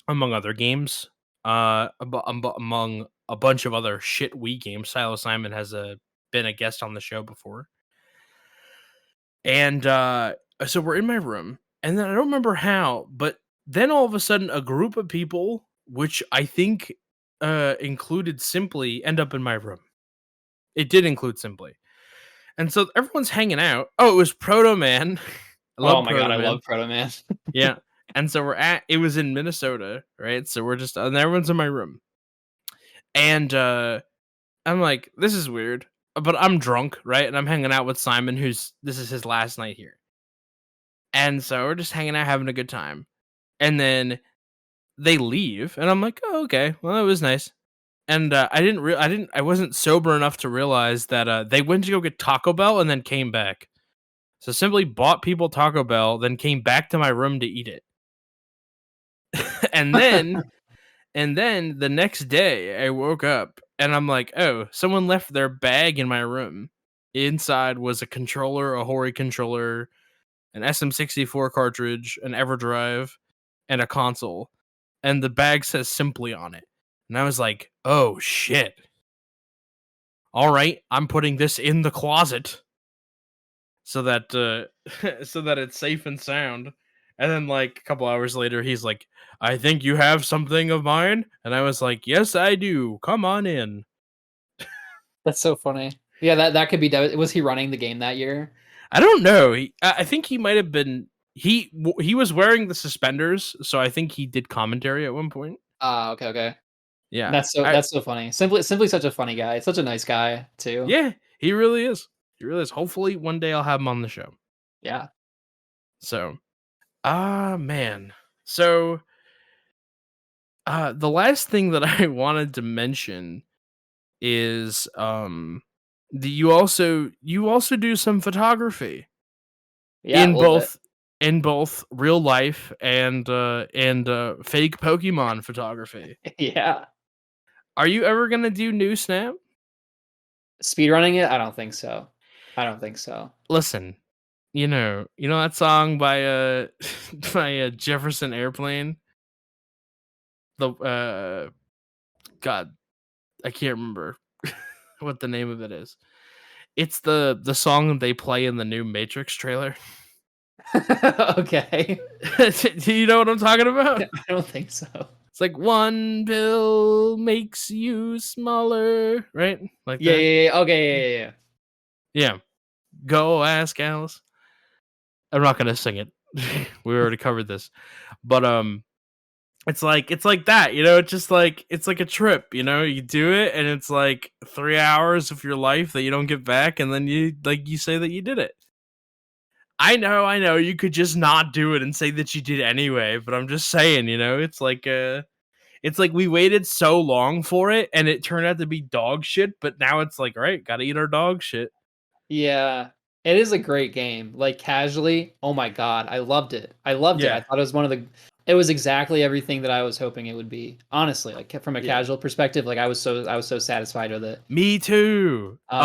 among other games. Among a bunch of other shit Wii games. Silo Simon has been a guest on the show before. And so we're in my room, and then I don't remember how, but then all of a sudden a group of people, which I think included Simply, end up in my room. It did include Simply. And so everyone's hanging out. Oh, it was Proto Man. I Oh love my god, Proto I Man. love Proto Man. Yeah. And so it was in Minnesota, right? So we're just, and everyone's in my room. And I'm like, this is weird. But I'm drunk, right? And I'm hanging out with Simon, this is his last night here. And so we're just hanging out, having a good time. And then they leave, and I'm like, oh, okay. Well, it was nice. And I wasn't sober enough to realize that they went to go get Taco Bell and then came back. So simply bought people Taco Bell, then came back to my room to eat it. and then And then the next day, I woke up and I'm like, oh, someone left their bag in my room. Inside was a controller, a Hori controller, an SM64 cartridge, an EverDrive, and a console. And the bag says Simply on it. And I was like, oh shit. All right, I'm putting this in the closet so that so that it's safe and sound. And then like a couple hours later, he's like, I think you have something of mine. And I was like, yes, I do. Come on in. That's so funny. Yeah, that could be. Was he running the game that year? I don't know. I think he might have been. He was wearing the suspenders, so I think he did commentary at one point. Ah, okay, okay. Yeah, That's so funny. Simply such a funny guy. Such a nice guy too. yeah, he really is. He really is. Hopefully, one day I'll have him on the show. Yeah. So, man. So, the last thing that I wanted to mention is you also do some photography Yeah, a in little bit. in both real life and fake Pokemon photography. Yeah. Are you ever gonna do New Snap? Speedrunning it? I don't think so. I don't think so. Listen, you know that song by by Jefferson Airplane? The God, I can't remember what the name of it is. It's the song that they play in the new Matrix trailer. Okay. Do you know what I'm talking about? I don't think so. It's like one pill makes you smaller, right? Like Yeah, that. yeah, yeah. Okay, yeah, yeah, yeah. Yeah. Go ask Alice. I'm not gonna sing it. We already covered this. But it's like that, it's just like it's like a trip, you do it and it's like 3 hours of your life that you don't get back, and then you say that you did it. I know you could just not do it and say that you did anyway, but I'm just saying, it's like we waited so long for it and it turned out to be dog shit, but now it's like, right, gotta eat our dog shit. Yeah. It is a great game. Like casually, oh my god, I loved it. I loved it. I Yeah, thought it was one of the it was exactly everything that I was hoping it would be. Honestly, like from a yeah. casual perspective, like I was so satisfied with it. Me too. Speed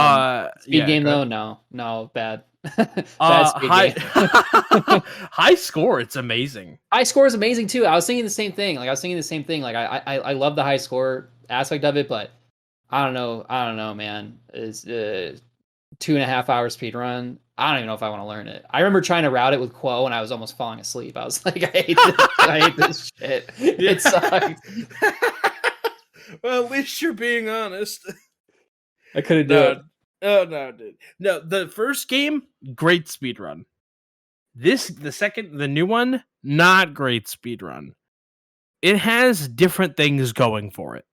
Yeah, game go ahead. though, no. No, bad. Bad speed High game. high score, it's amazing. High score is amazing too. I was thinking the same thing. Like I was thinking the same thing. Like I love the high score aspect of it, but I don't know. I don't know, man. Is 2.5 hour speed run. I don't even know if I want to learn it. I remember trying to route it with Quo and I was almost falling asleep. I was like, I hate this. I hate this shit. Yeah. It sucks. Well, at least you're being honest. I couldn't do it. No. Oh no, dude. No, the first game, great speed run. The new one, not great speed run. It has different things going for it.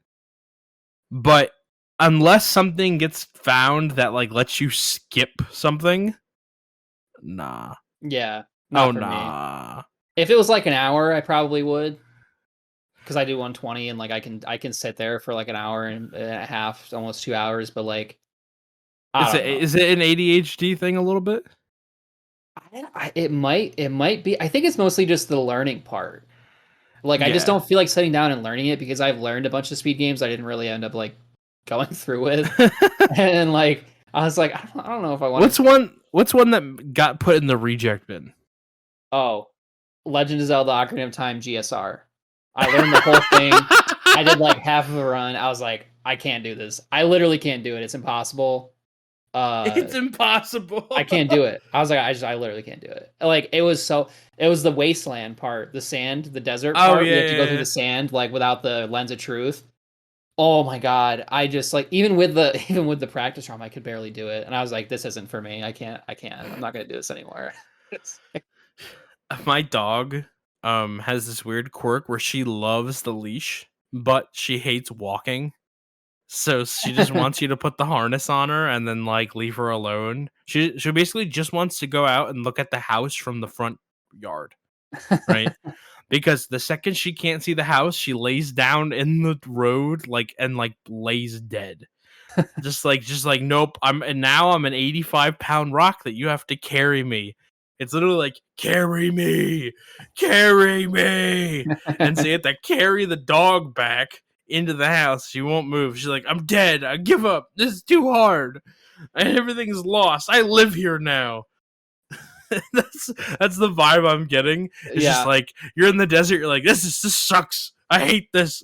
But unless something gets found that like lets you skip something, nah. Yeah, Oh not for me. nah. If it was like an hour, I probably would. Because I do 120 and like I can sit there for like an hour and a half, almost 2 hours, but like I don't know. Is it an ADHD thing a little bit? It might be. I think it's mostly just the learning part. Like I just Yeah. don't feel like sitting down and learning it because I've learned a bunch of speed games I didn't really end up like going through with. And like I was like, I don't know if I want to. What's one that got put in the reject bin? Oh, Legend of Zelda: Ocarina of Time GSR. I learned the whole thing. I did like half of a run. I was like, I can't do this. I literally can't do it. It's impossible. It's impossible. I can't do it. I was like, I literally can't do it. Like it was the wasteland part, the sand, the desert Oh part. We yeah, have to go through yeah. the sand like without the lens of truth. Oh my god. I just like even with the even with the practice ROM, I could barely do it. And I was like, this isn't for me. I can't. I'm not gonna do this anymore. My dog has this weird quirk where she loves the leash, but she hates walking. So she just wants you to put the harness on her and then like leave her alone. She basically just wants to go out and look at the house from the front yard, right? Because the second she can't see the house, she lays down in the road like and like lays dead. Just like nope, I'm an 85-pound rock that you have to carry me. It's literally like carry me, and so you have to carry the dog back into the house. She won't move. She's like, I'm dead. I give up. This is too hard. Everything's lost. I live here now. That's the vibe I'm getting. It's just Yeah. like you're in the desert. You're like, this sucks. I hate this.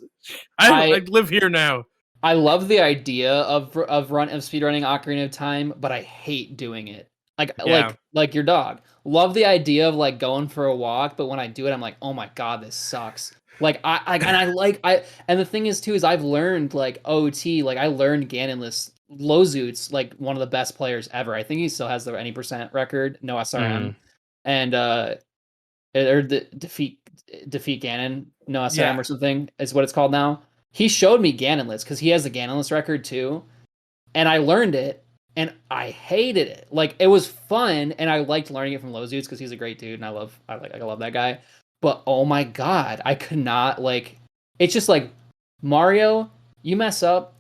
I I live here now. I love the idea of speedrunning Ocarina of Time, but I hate doing it. Yeah. Like your dog. Love the idea of like going for a walk, but when I do it, I'm like, oh my god, this sucks. I and the thing is too is I've learned like OT, like I learned Ganonless. Lozoot's like one of the best players ever. I think he still has the any percent record, no SRM, Mm. and or the defeat Ganon, no SRM Yeah. or something is what it's called now. He showed me Ganonless because he has the Ganonless record too, and I learned it and I hated it. Like it was fun and I liked learning it from Lozoots because he's a great dude and I love that guy. But oh my god, I could not like. It's just like Mario, you mess up,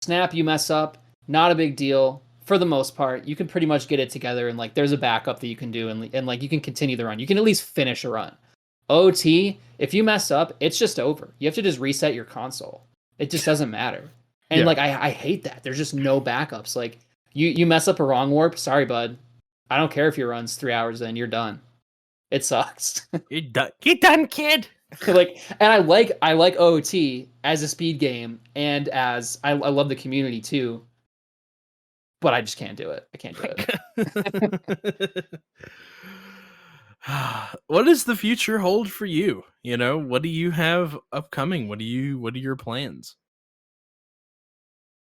Snap, you mess up, not a big deal. for the most part, you can pretty much get it together, and like there's a backup that you can do, and like you can continue the run. You can at least finish a run. OT, if you mess up, it's just over. You have to just reset your console. It just doesn't matter. And Yeah. like I hate that. There's just no backups. Like you mess up a wrong warp, sorry bud. I don't care if your run's 3 hours in, you're done. It sucks. You're done, kid. Like, and I like OT as a speed game, and as I love the community too, but I just can't do it. I can't do it. What does the future hold for you? You know, what do you have upcoming? What are your plans?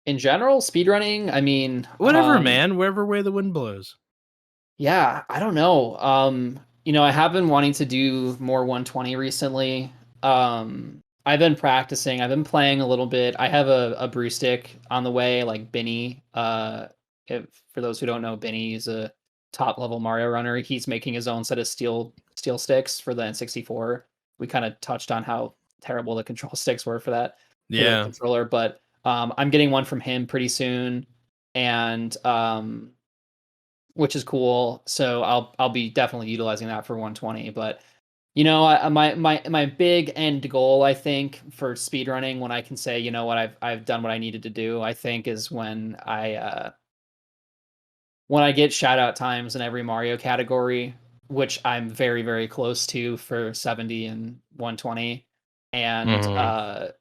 In general, speedrunning, I mean, Whatever, man, wherever way the wind blows. yeah, I don't know. I have been wanting to do more 120 recently. I've been practicing. I've been playing a little bit. I have a brew stick on the way, like Benny. For those who don't know, Benny is a top level Mario runner. He's making his own set of steel sticks for the N64. We kind of touched on how terrible the control sticks were for the Yeah. controller, but I'm getting one from him pretty soon, and which is cool. So I'll be definitely utilizing that for 120. But my big end goal, I think, for speedrunning, when I can say, you know what, I've done what I needed to do, I think, is when I get shout out times in every Mario category, which I'm very, very close to for 70 and 120. And Mhm.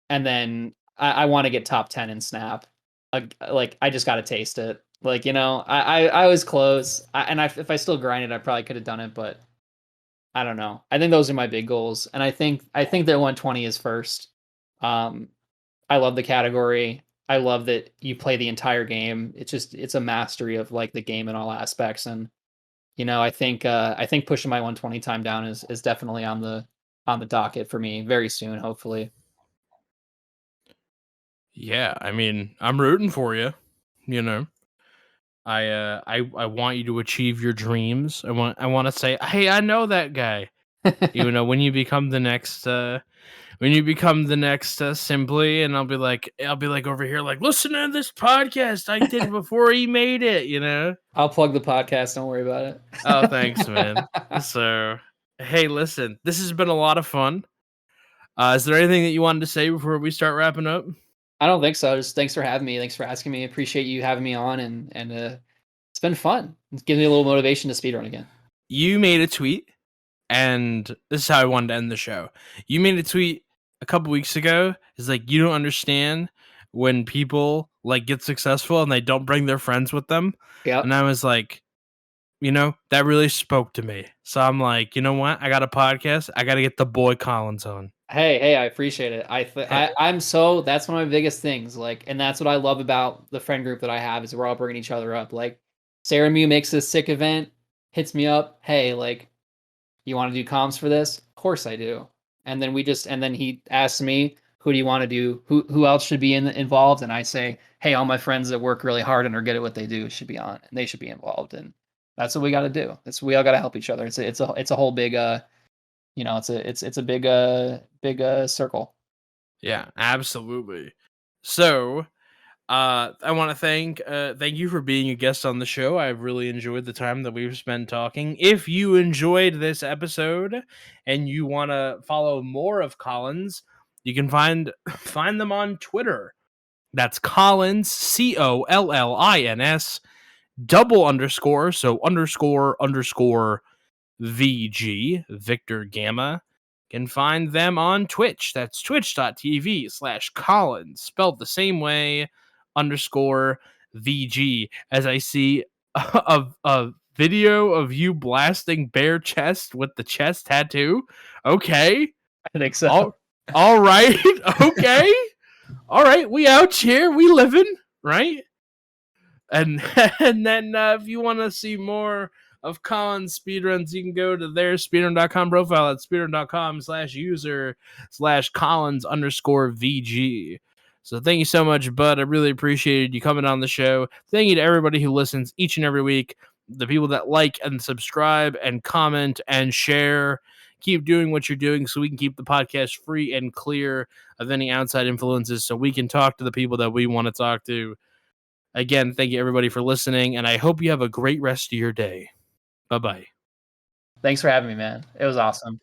then I want to get top 10 in Snap. Like I just got to taste it. Like, I was close. If I still grinded, I probably could have done it, but I don't know. I think those are my big goals, and I think that 120 is first. Um, I love the category. I love that you play the entire game. It's a mastery of like the game in all aspects, and I think pushing my 120 time down is definitely on the docket for me very soon, hopefully. Yeah, I mean, I'm rooting for you, you know. I want you to achieve your dreams. I want to say, "Hey, I know that guy." You know, when you become the next Simply, and I'll be like over here like, "Listen to this podcast I did before he made it," you know? I'll plug the podcast. Don't worry about Oh, thanks, man. it. So, hey, listen, this has been a lot of fun. Is there anything that you wanted to say before we start wrapping up? I don't think so. Just thanks for having me. Thanks for asking me. Appreciate you having me on, and it's been fun. It's given me a little motivation to speedrun again. You made a tweet, and this is how I wanted to end the show. You made a tweet a couple weeks ago. It's like, you don't understand when people like get successful and they don't bring their friends with them. And Yep. I was like, that really spoke to me. So I'm like, you know what? I got a podcast. I got to get the boy Collins on. Hey, I appreciate it. I'm so that's one of my biggest things. Like, and that's what I love about the friend group that I have, is we're all bringing each other up. Like, Sarah Mew makes this sick event, hits me up. Hey, like, you want to do comms for this? Of course I do. And then he asks me, who do you want to do? Who else should be involved? And I say, hey, all my friends that work really hard and are good at what they do should be on, and they should be involved. And that's what we got to do. We all got to help each other. It's a whole big it's a big circle. Yeah, absolutely. So, I want to thank you for being a guest on the show. I've really enjoyed the time that we've spent talking. If you enjoyed this episode and you want to follow more of Collins, you can find them on Twitter. That's Collins, COLLINS, double underscore, so underscore VG, Victor Gamma. Can find them on Twitch. That's twitch.tv/Collins, spelled the same way, underscore VG. As I see a video of you blasting bare chest with the chest tattoo. Okay. I think so. All right. Okay. All right. We out here. We living, right? And and then if you want to see more of Colin's speedruns, you can go to their speedrun.com profile at speedrun.com/user/Collins_VG. So thank you so much, bud. I really appreciated you coming on the show. Thank you to everybody who listens each and every week, the people that like and subscribe and comment and share. Keep doing what you're doing so we can keep the podcast free and clear of any outside influences, so we can talk to the people that we want to talk to. Again, thank you everybody for listening, and I hope you have a great rest of your day. Bye bye. Thanks for having me, man. It was awesome.